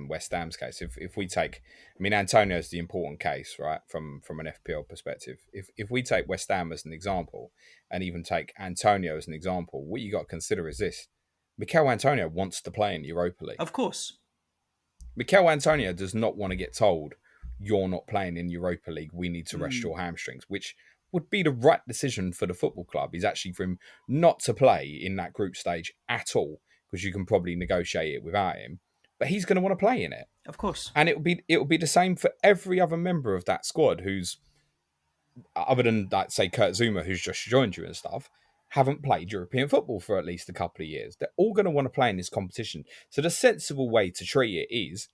West Ham's case, if we take, Antonio's the important case, right, from an FPL perspective. If we take West Ham as an example, and even take Antonio as an example, what you got to consider is this: Mikel Antonio wants to play in the Europa League. Of course, Mikel Antonio does not want to get told you're not playing in Europa League. We need to rest your hamstrings, which would be the right decision for the football club is actually for him not to play in that group stage at all, because you can probably negotiate it without him. But he's going to want to play in it, of course, and it will be the same for every other member of that squad who's, other than like say Kurt Zuma, who's just joined you and stuff, haven't played European football for at least a couple of years. They're all going to want to play in this competition. So the sensible way to treat it is,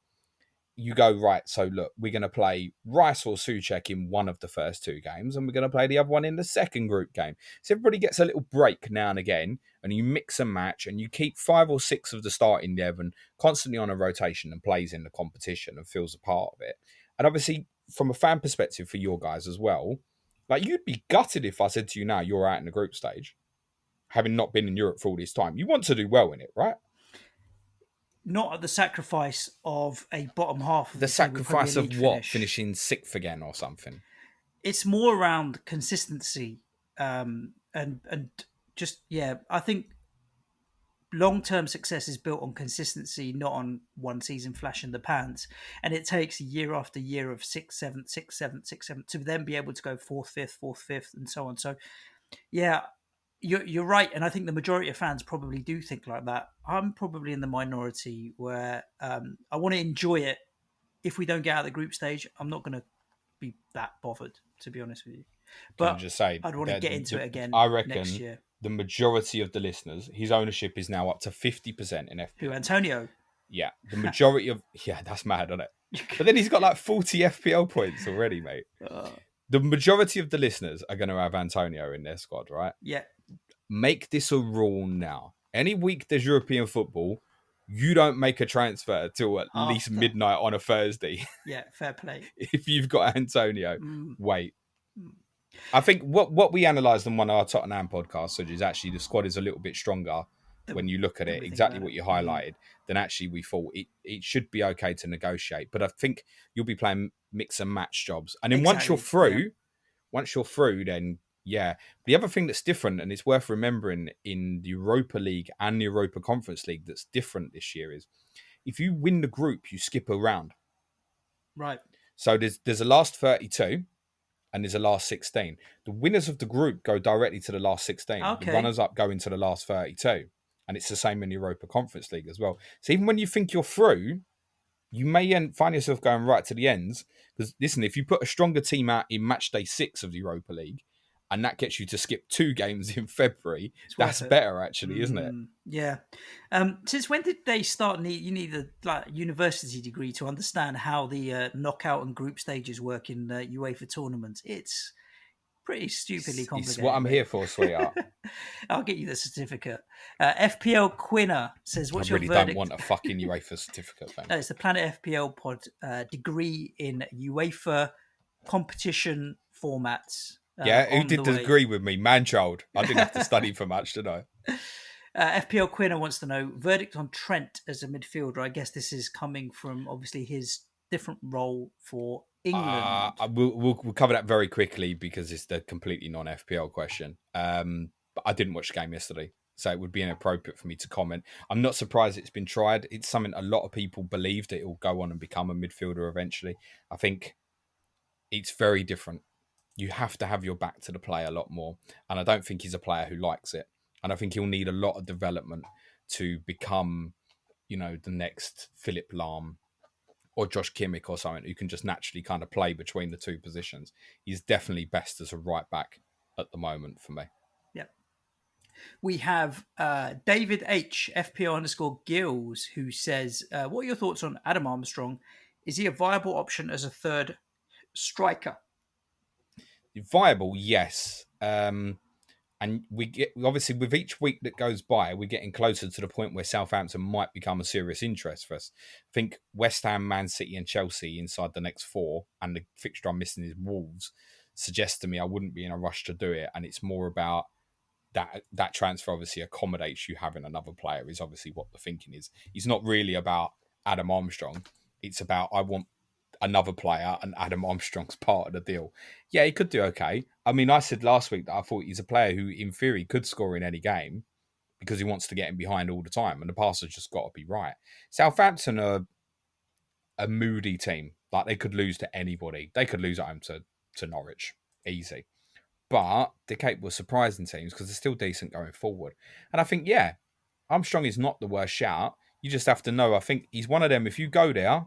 you go, right, so look, we're going to play Rice or Souček in one of the first two games, and we're going to play the other one in the second group game. So everybody gets a little break now and again, and you mix and match, and you keep 5 or 6 of the starting 11 constantly on a rotation and plays in the competition and feels a part of it. And obviously, from a fan perspective for your guys as well, like, you'd be gutted if I said to you now, you're out in the group stage, having not been in Europe for all this time. You want to do well in it, right? Not at the sacrifice of a bottom half of the sacrifice of what? Finish. Finishing 6th again or something? It's more around consistency and just, I think long-term success is built on consistency, not on one season flash in the pans. And it takes year after year of 6th, 7th, 6th, 7th, 6th, 7th to then be able to go 4th, 5th, 4th, 5th, and so on. So, yeah, you're right. And I think the majority of fans probably do think like that. I'm probably in the minority where I want to enjoy it. If we don't get out of the group stage, I'm not going to be that bothered, to be honest with you. Can I But just say I'd want to that get into it again I next reckon year. the majority of the listeners, his ownership is now up to 50% in FPL. Who, Antonio? Yeah, the majority of that's mad, isn't it? But then he's got like 40 FPL points already, mate. The majority of the listeners are going to have Antonio in their squad, right? Yeah. Make this a rule now. Any week there's European football, you don't make a transfer till at least midnight on a Thursday. Yeah, fair play. If you've got Antonio, wait. I think what we analysed on one of our Tottenham podcasts is actually the squad is a little bit stronger when you look at it, exactly what you highlighted, than actually we thought. It should be okay to negotiate. But I think you'll be playing mix and match jobs. And then once you're through, then yeah. The other thing that's different, and it's worth remembering in the Europa League and the Europa Conference League that's different this year is if you win the group, you skip a round. Right. So there's a last 32 and there's a last 16. The winners of the group go directly to the last 16. Okay. The runners-up go into the last 32. And it's the same in the Europa Conference League as well. So even when you think you're through, you may find yourself going right to the ends. Because listen, if you put a stronger team out in match day 6 of the Europa League, and that gets you to skip 2 games in February, that's better actually, isn't it? Yeah. Since when did they start? You need a university degree to understand how the knockout and group stages work in UEFA tournaments. It's pretty stupidly complicated. It's what I'm here for, sweetheart. I'll get you the certificate. FPL Quinner says, "What's your verdict?" I really don't want a fucking UEFA certificate. Thanks. No, it's the Planet FPL Pod degree in UEFA competition formats. Yeah, who did agree with me? Man-child. I didn't have to study for much, did I? FPL Quinner wants to know, verdict on Trent as a midfielder. I guess this is coming from, obviously, his different role for England. We'll cover that very quickly because it's the completely non-FPL question. But I didn't watch the game yesterday, so it would be inappropriate for me to comment. I'm not surprised it's been tried. It's something a lot of people believe that it will go on and become a midfielder eventually. I think it's very different. You have to have your back to the play a lot more. And I don't think he's a player who likes it. And I think he'll need a lot of development to become, the next Philip Lahm or Josh Kimmich or something who can just naturally kind of play between the two positions. He's definitely best as a right back at the moment for me. Yep. We have David H, FPL_Gills, who says, what are your thoughts on Adam Armstrong? Is he a viable option as a third striker? Viable, yes. And we get, obviously, with each week that goes by, we're getting closer to the point where Southampton might become a serious interest for us. I think West Ham, Man City and Chelsea inside the next 4, and the fixture I'm missing is Wolves, suggests to me I wouldn't be in a rush to do it. And it's more about that transfer obviously accommodates you having another player is obviously what the thinking is. It's not really about Adam Armstrong. It's about I want another player, and Adam Armstrong's part of the deal. Yeah, he could do okay. I mean, I said last week that I thought he's a player who, in theory, could score in any game because he wants to get in behind all the time, and the pass has just got to be right. Southampton are a moody team. Like, they could lose to anybody. They could lose at home to Norwich. Easy. But they're capable of surprising teams because they're still decent going forward. And I think, yeah, Armstrong is not the worst shout. You just have to know, I think he's one of them, if you go there,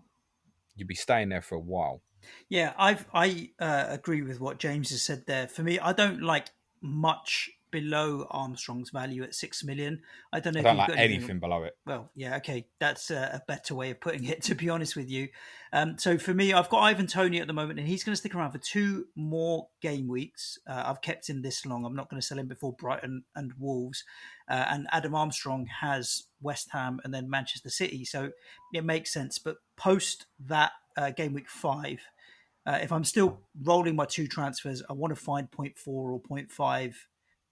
you'd be staying there for a while. Yeah, I agree with what James has said there. For me, I don't like much below Armstrong's value at 6 million. I don't know. I don't like anything below it. Well, yeah, okay, that's a better way of putting it, to be honest with you. So for me, I've got Ivan Toney at the moment, and he's going to stick around for 2 more game weeks. I've kept him this long. I'm not going to sell him before Brighton and Wolves. And Adam Armstrong has West Ham and then Manchester City, so it makes sense. But post that game week 5, if I'm still rolling my 2 transfers, I want to find 0.4 or 0.5,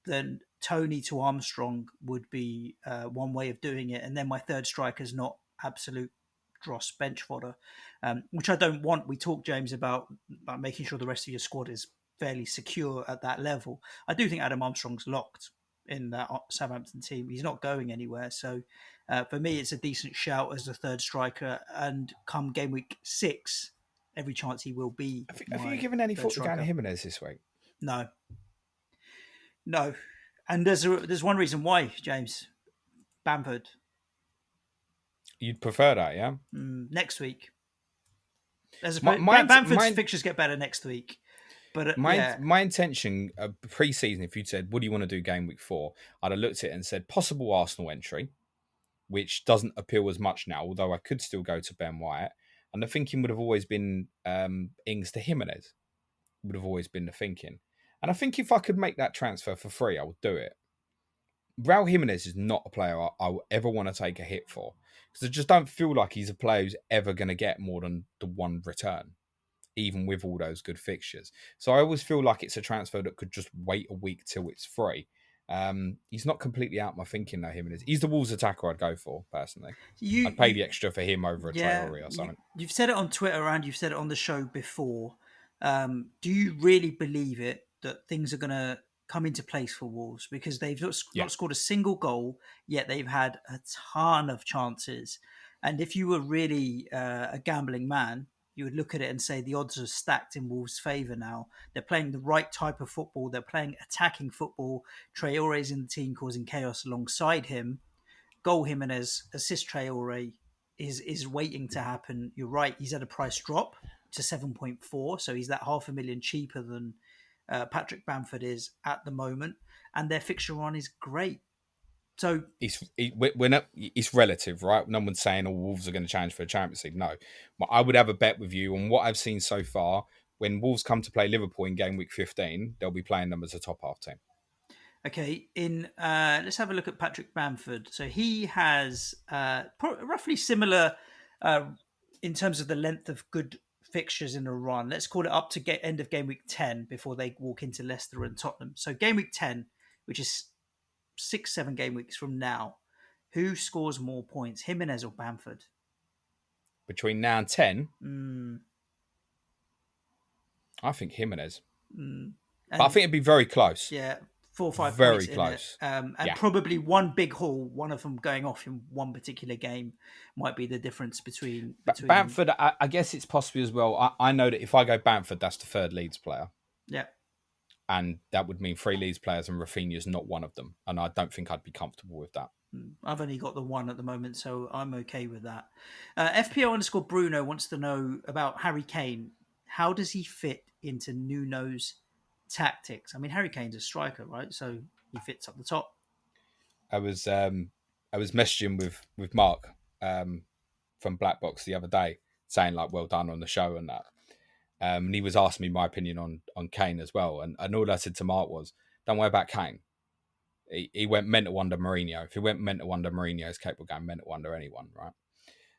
then Toney to Armstrong would be one way of doing it. And then my third striker is not absolute dross bench fodder, which I don't want. We talked, James, about making sure the rest of your squad is fairly secure at that level. I do think Adam Armstrong's locked. in that Southampton team. He's not going anywhere. So for me, it's a decent shout as the third striker. And come game week 6, every chance he will be. Have you given any third thought to striker. going to Jimenez this week? No. And there's one reason why, James. Bamford. You'd prefer that, yeah? Next week. Bamford's fixtures get better next week. But my intention pre-season, if you'd said, what do you want to do game week 4? I'd have looked at it and said, possible Arsenal entry, which doesn't appeal as much now, although I could still go to Ben White. And the thinking would have always been Ings to Jimenez. Would have always been the thinking. And I think if I could make that transfer for free, I would do it. Raul Jimenez is not a player I would ever want to take a hit for. Because I just don't feel like he's a player who's ever going to get more than the one return, even with all those good fixtures. So I always feel like it's a transfer that could just wait a week till it's free. He's not completely out my thinking though, Jimenez. He's the Wolves attacker I'd go for, personally. I'd pay the extra for him over a Traore or something. You've said it on Twitter and you've said it on the show before. Do you really believe it that things are going to come into place for Wolves? Because they've not scored a single goal, yet they've had a ton of chances. And if you were really a gambling man, you would look at it and say the odds are stacked in Wolves' favour now. They're playing the right type of football. They're playing attacking football. Traore's in the team causing chaos alongside him. Goal Jimenez, assist Traore is waiting to happen. You're right. He's at a price drop to 7.4. So he's that $500,000 cheaper than Patrick Bamford is at the moment. And their fixture run is great. So it's relative, right? No one's saying all Wolves are going to challenge for a Champions League. No, but I would have a bet with you on what I've seen so far. When Wolves come to play Liverpool in game week 15, they'll be playing them as a top half team. Okay, let's have a look at Patrick Bamford. So he has roughly similar in terms of the length of good fixtures in a run. Let's call it up to end of game week 10 before they walk into Leicester and Tottenham. So game week 10, which is 6-7 game weeks from now, who scores more points, Jimenez or Bamford? Between now and 10, I think Jimenez. But I think it'd be very close. Yeah, 4 or 5 very points close. And probably one big haul, one of them going off in one particular game, might be the difference between Bamford. I guess it's possibly as well. I know that if I go Bamford, that's the third Leeds player. Yeah. And that would mean 3 Leeds players and Rafinha's not one of them. And I don't think I'd be comfortable with that. I've only got the one at the moment, so I'm okay with that. FPO_Bruno wants to know about Harry Kane. How does he fit into Nuno's tactics? I mean, Harry Kane's a striker, right? So he fits up the top. I was messaging with Mark from Black Box the other day, saying like, well done on the show and that. And he was asking me my opinion on Kane as well. And all I said to Mark was, don't worry about Kane. He went mental under Mourinho. If he went mental under Mourinho, he's capable of going mental under anyone, right?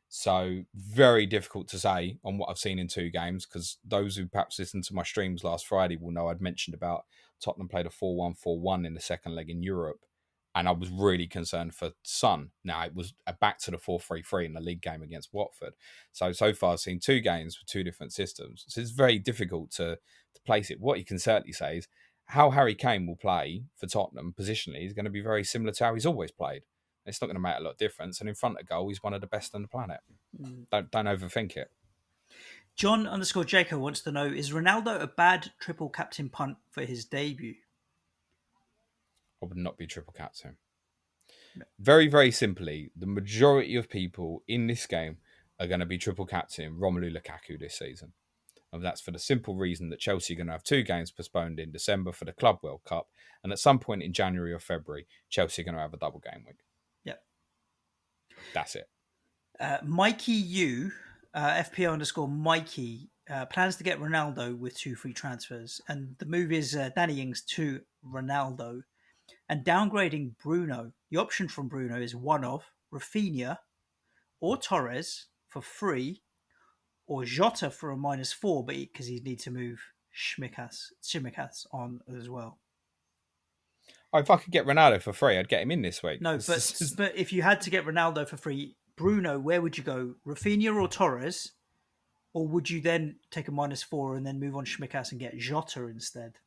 So very difficult to say on what I've seen in 2 games, because those who perhaps listened to my streams last Friday will know I'd mentioned about Tottenham played a 4-1-4-1 in the second leg in Europe. And I was really concerned for Son. Now, it was back to the 4-3-3 in the league game against Watford. So far, I've seen 2 games with 2 different systems. So it's very difficult to place it. What you can certainly say is how Harry Kane will play for Tottenham positionally is going to be very similar to how he's always played. It's not going to make a lot of difference. And in front of goal, he's one of the best on the planet. Don't overthink it. John_Jacob wants to know, is Ronaldo a bad triple captain punt for his debut? I would not be triple captain. Very, very simply, the majority of people in this game are going to be triple captain Romelu Lukaku this season. And that's for the simple reason that Chelsea are going to have 2 games postponed in December for the Club World Cup. And at some point in January or February, Chelsea are going to have a double game week. Yep. That's it. Mikey U, FPO_Mikey, plans to get Ronaldo with 2 free transfers. And the move is Danny Ings to Ronaldo. And downgrading Bruno. The option from Bruno is one of Rafinha or Torres for free, or Jota for a -4, but because he needs to move Tsimikas on as well. Oh, if I could get Ronaldo for free, I'd get him in this week. No, but if you had to get Ronaldo for free, Bruno, where would you go? Rafinha or Torres? Or would you then take a -4 and then move on Tsimikas and get Jota instead?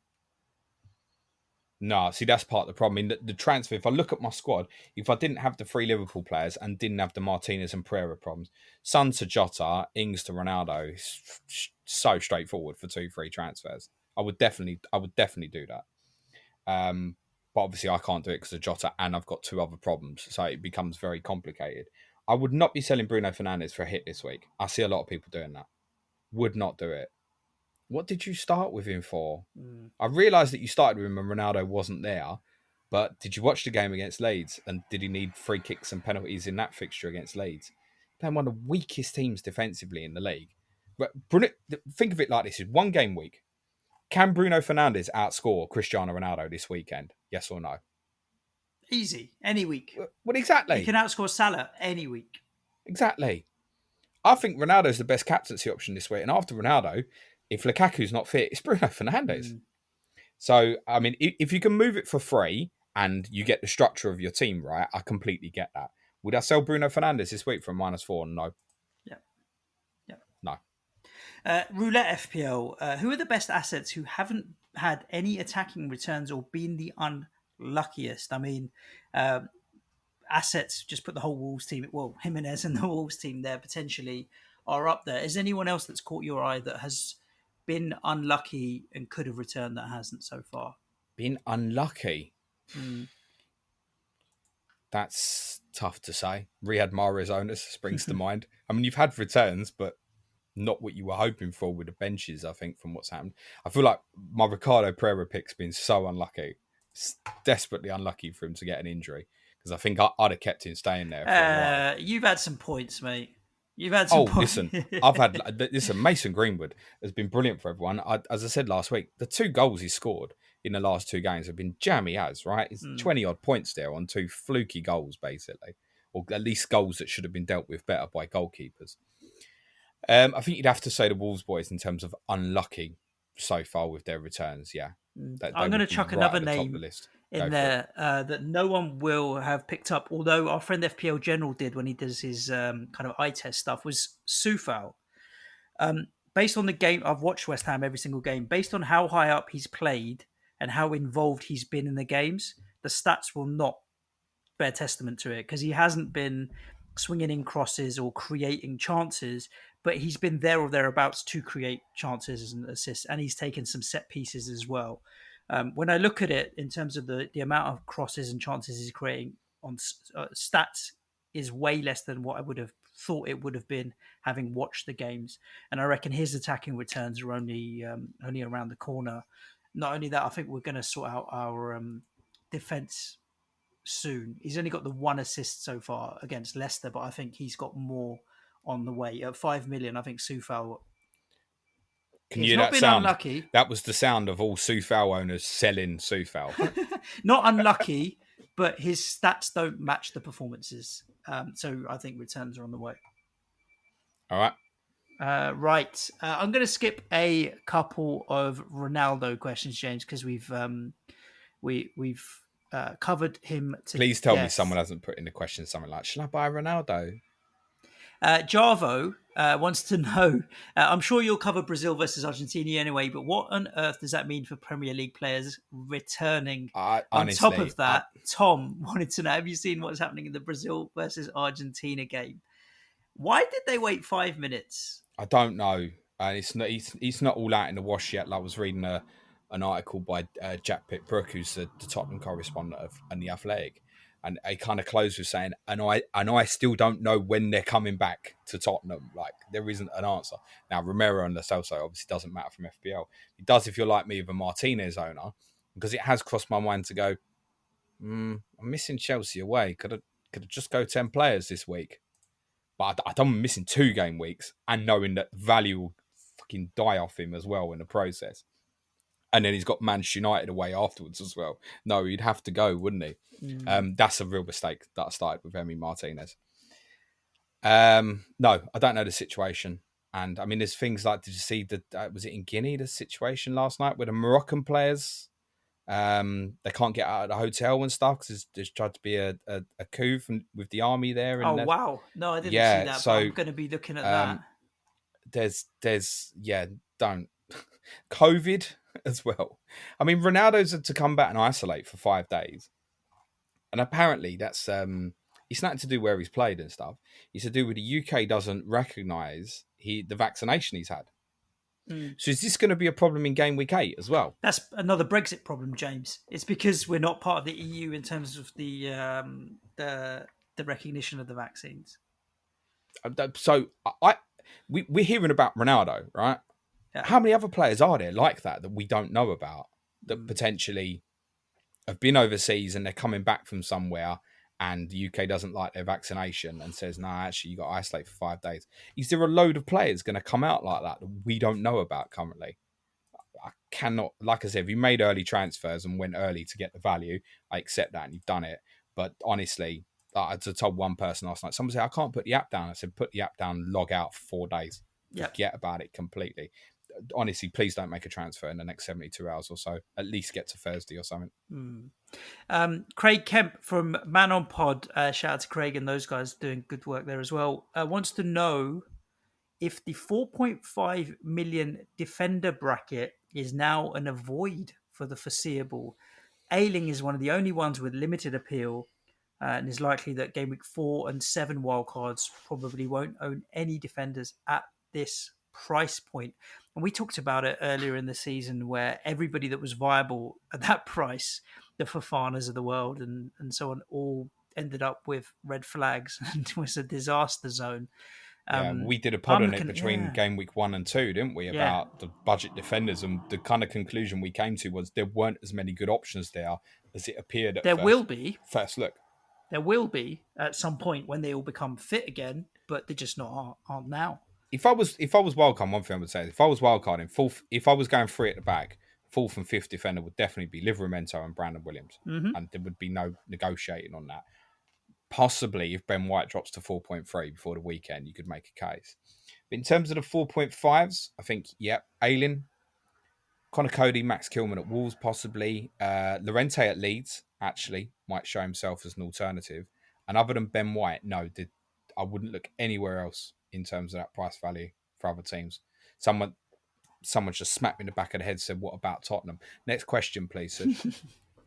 No, see, that's part of the problem. I mean, the transfer, if I look at my squad, if I didn't have the 3 Liverpool players and didn't have the Martinez and Pereira problems, Son to Jota, Ings to Ronaldo, is so straightforward for 2 free transfers. I would definitely do that. But obviously I can't do it because of Jota and I've got 2 other problems. So it becomes very complicated. I would not be selling Bruno Fernandes for a hit this week. I see a lot of people doing that. Would not do it. What did you start with him for? I realised that you started with him and Ronaldo wasn't there, but did you watch the game against Leeds? And did he need free kicks and penalties in that fixture against Leeds? Playing one of the weakest teams defensively in the league. But Bruno, think of it like this: is 1 game week. Can Bruno Fernandes outscore Cristiano Ronaldo this weekend? Yes or no? Easy, any week. Well, exactly. He can outscore Salah any week. Exactly. I think Ronaldo's the best captaincy option this week. And after Ronaldo, if Lukaku's not fit, it's Bruno Fernandes. So, I mean, if you can move it for free and you get the structure of your team right, I completely get that. Would I sell Bruno Fernandes this week for -4? No. Yeah. No. Roulette FPL. Who are the best assets who haven't had any attacking returns or been the unluckiest? I mean, assets, just put the whole Wolves team, well, Jimenez and the Wolves team there potentially are up there. Is anyone else that's caught your eye that has been unlucky and could have returned that hasn't so far? Been unlucky? That's tough to say. Riyad Mahrez owners springs to mind. I mean, you've had returns, but not what you were hoping for with the benches, I think, from what's happened. I feel like my Ricardo Pereira pick's been so unlucky. It's desperately unlucky for him to get an injury. Because I think I'd have kept him staying there for a while. You've had some points, mate. You've had some points. Listen, Mason Greenwood has been brilliant for everyone. As I said last week, the 2 goals he scored in the last 2 games have been jammy as, right? It's 20-odd points there on 2 fluky goals, basically. Or at least goals that should have been dealt with better by goalkeepers. I think you'd have to say the Wolves boys in terms of unlucky so far with their returns, yeah. I'm going to chuck another name in there that no one will have picked up, although our friend FPL General did when he does his kind of eye test stuff, was Soufal. Based on the game, I've watched West Ham every single game. Based on how high up he's played and how involved he's been in the games, the stats will not bear testament to it because he hasn't been swinging in crosses or creating chances, but he's been there or thereabouts to create chances and assists, and he's taken some set pieces as well. When I look at it in terms of the amount of crosses and chances he's creating on stats is way less than what I would have thought it would have been having watched the games. And I reckon his attacking returns are only around the corner. Not only that, I think we're going to sort out our defence soon. He's only got the 1 assist so far against Leicester, but I think he's got more on the way. At 5 million, I think Soufal... Can you hear that sound? Unlucky. That was the sound of all Soufal owners selling Soufal. Not unlucky, but his stats don't match the performances. So I think returns are on the way. All right. Right. I'm going to skip a couple of Ronaldo questions, James, because we've covered him to Please tell me someone hasn't put in the question something like, should I buy Ronaldo? Jarvo wants to know, I'm sure you'll cover Brazil versus Argentina anyway, but what on earth does that mean for Premier League players returning? Honestly, on top of that, Tom wanted to know, have you seen what's happening in the Brazil versus Argentina game? Why did they wait 5 minutes? I don't know. He's not all out in the wash yet. Like I was reading an article by Jack Pitt-Brooke, who's the Tottenham correspondent and The Athletic. And he kind of closed with saying, and I still don't know when they're coming back to Tottenham. Like, there isn't an answer. Now, Romero and Lo Celso obviously doesn't matter from FPL. It does if you're like me with a Martinez owner, because it has crossed my mind to go, I'm missing Chelsea away. Could have just go 10 players this week. But I don't missing 2 game weeks and knowing that value will fucking die off him as well in the process. And then he's got Manchester United away afterwards as well. No, he'd have to go, wouldn't he? That's a real mistake that I started with Emi Martinez. No, I don't know the situation. And I mean, there's things like, did you see was it in Guinea, the situation last night with the Moroccan players? They can't get out of the hotel and stuff because there's tried to be a coup with the army there. And wow. No, I didn't see that, so, but I'm going to be looking at that. Don't. COVID as well. I mean, Ronaldo's had to come back and isolate for 5 days. And apparently that's it's nothing to do where he's played and stuff. It's to do with the UK doesn't recognise the vaccination he's had. So is this going to be a problem in game week 8 as well? That's another Brexit problem, James. It's because we're not part of the EU in terms of the recognition of the vaccines. So we're hearing about Ronaldo, right? Yeah. How many other players are there like that we don't know about that potentially have been overseas and they're coming back from somewhere and the UK doesn't like their vaccination and says, no, actually, you got to isolate for 5 days. Is there a load of players going to come out like that we don't know about currently? I cannot, like I said, if you made early transfers and went early to get the value, I accept that and you've done it. But honestly, I told one person last night, someone said, I can't put the app down. I said, put the app down, log out for 4 days. Yep. Forget about it completely. Honestly, please don't make a transfer in the next 72 hours or so. At least get to Thursday or something. Craig Kemp from Man on Pod, shout out to Craig and those guys doing good work there as well, wants to know if the 4.5 million defender bracket is now an avoid for the foreseeable. Ayling is one of the only ones with limited appeal, and it's likely that game week 4 and 7 wildcards probably won't own any defenders at this price point. And we talked about it earlier in the season where everybody that was viable at that price, the Fofanas of the world and so on, all ended up with red flags and it was a disaster zone. We did a pod on it between game week 1 and 2, didn't we? About the budget defenders, and the kind of conclusion we came to was there weren't as many good options there as it appeared at first. Will be. First look. There will be at some point when they all become fit again, but they just aren't now. If I was wildcard, one thing I would say is if I was wildcard in fourth, if I was going 3 at the back, 4th and 5th defender would definitely be Livramento and Brandon Williams, and there would be no negotiating on that. Possibly, if Ben White drops to 4.3 before the weekend, you could make a case. But in terms of the 4.5s, I think, Ayling, Connor Cody, Max Kilman at Wolves, possibly. Llorente at Leeds, actually, might show himself as an alternative. And other than Ben White, no, I wouldn't look anywhere else in terms of that price value for other teams. Someone just smacked me in the back of the head and said, what about Tottenham? Next question, please, Sid.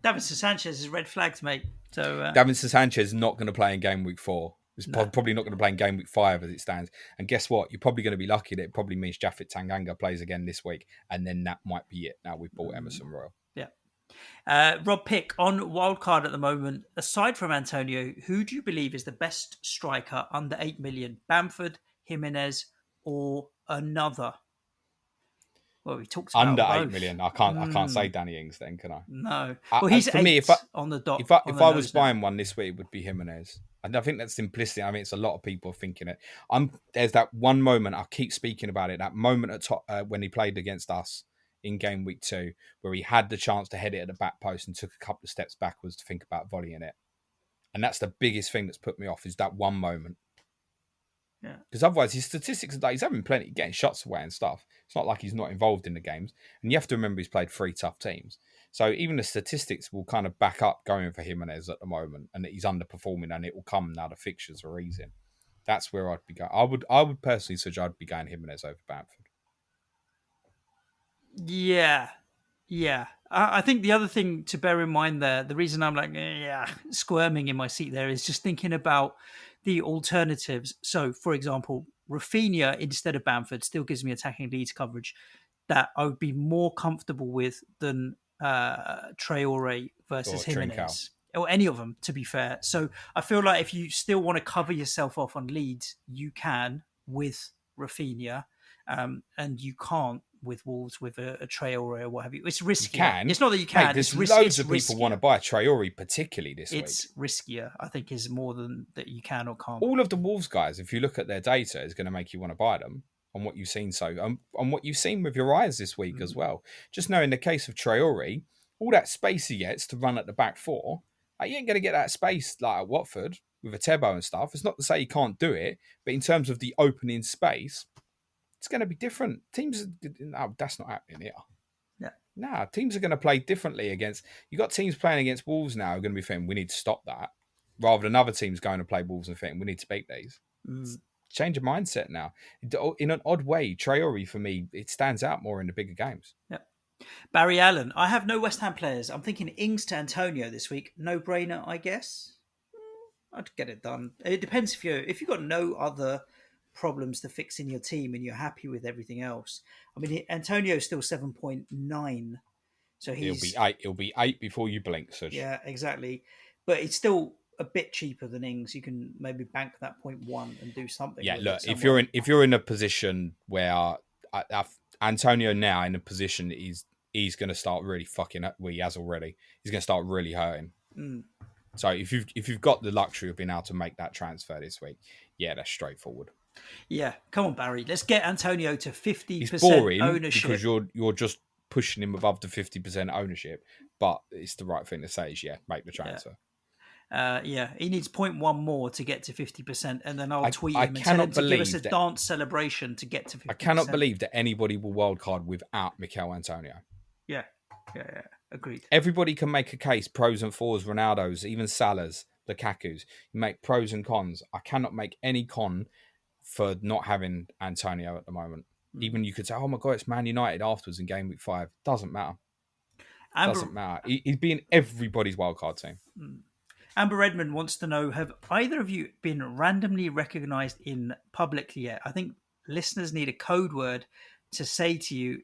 Davinson Sanchez is red flags, mate. So Davinson Sanchez is not going to play in game week 4. He's probably not going to play in game week 5 as it stands. And guess what? You're probably going to be lucky that it probably means Japhet Tanganga plays again this week. And then that might be it. Now we've bought Emerson Royal. Yeah. Rob Pick, on wildcard at the moment, aside from Antonio, who do you believe is the best striker under 8 million? Bamford, Jimenez, or another? Well, we talked about under both. 8 million. I can't say Danny Ings then, can I? No. Well, he's for 8 me, on the dot. If I was buying one this week, it would be Jimenez. And I think that's simplistic. I mean, it's a lot of people thinking it. There's that one moment, I keep speaking about it, that moment at top, when he played against us in game week 2, where he had the chance to head it at the back post and took a couple of steps backwards to think about volleying it. And that's the biggest thing that's put me off, is that one moment. Yeah. Because otherwise, his statistics, he's having plenty, getting shots away and stuff. It's not like he's not involved in the games. And you have to remember he's played 3 tough teams. So even the statistics will kind of back up going for Jimenez at the moment, and that he's underperforming, and it will come now the fixtures are easing. That's where I'd be going. I would personally suggest I'd be going Jimenez over Bamford. Yeah. I think the other thing to bear in mind there, the reason I'm like, squirming in my seat there, is just thinking about the alternatives. So, for example, Rafinha instead of Bamford still gives me attacking Leeds coverage that I would be more comfortable with than Traore versus Jimenez. Or any of them, to be fair. So I feel like if you still want to cover yourself off on Leeds, you can with Rafinha, and you can't with Wolves with a Traore or what have you. It's risky. It's not that you can. Mate, there's loads of people want to buy Traore, particularly this week. It's riskier, I think, is more than that you can or can't. All of the Wolves guys, if you look at their data, is going to make you want to buy them on what you've seen on what you've seen with your eyes this week as well. Just know in the case of Traore, all that space he gets to run at the back 4, you ain't going to get that space like at Watford with Atebo and stuff. It's not to say you can't do it, but in terms of the opening space, it's going to be different. Teams, no, that's not happening here. Yeah. No, teams are going to play differently against... You've got teams playing against Wolves now who are going to be thinking, we need to stop that, rather than other teams going to play Wolves and thinking, we need to beat these. Change of mindset now. In an odd way, Traore, for me, it stands out more in the bigger games. Yeah. Barry Allen. I have no West Ham players. I'm thinking Ings to Antonio this week. No brainer, I guess. I'd get it done. It depends if you've got no other problems to fix in your team and you're happy with everything else. I mean, Antonio's still 7.9, so he's It'll be 8 before you blink. So yeah, exactly. But it's still a bit cheaper than Ings. You can maybe bank that 0.1 and do something. yeah, with look, it somewhere. if you're in a position where Antonio now in a position he's going to start really fucking up. Well, he has already. He's going to start really hurting. Mm. So if you've got the luxury of being able to make that transfer this week, yeah, that's straightforward. Yeah, come on, Barry. Let's get Antonio to 50% It's boring ownership. because you're just pushing him above the 50% ownership, but it's the right thing to say is make the transfer. He needs 0.1 more to get to 50%, and then I'll tweet I him and tell him to give us a that- dance celebration to get to 50%. I cannot believe that anybody will wildcard without Mikel Antonio. Yeah, agreed. Everybody can make a case, pros and cons, Ronaldo's, even Salah's, Lukaku's. You make pros and cons. I cannot make any con for not having Antonio at the moment. Even you could say, oh my God, it's Man United afterwards in game week 5. Doesn't matter. Doesn't matter. He's been everybody's wildcard team. Amber Redmond wants to know, have either of you been randomly recognised in public yet? I think listeners need a code word to say to you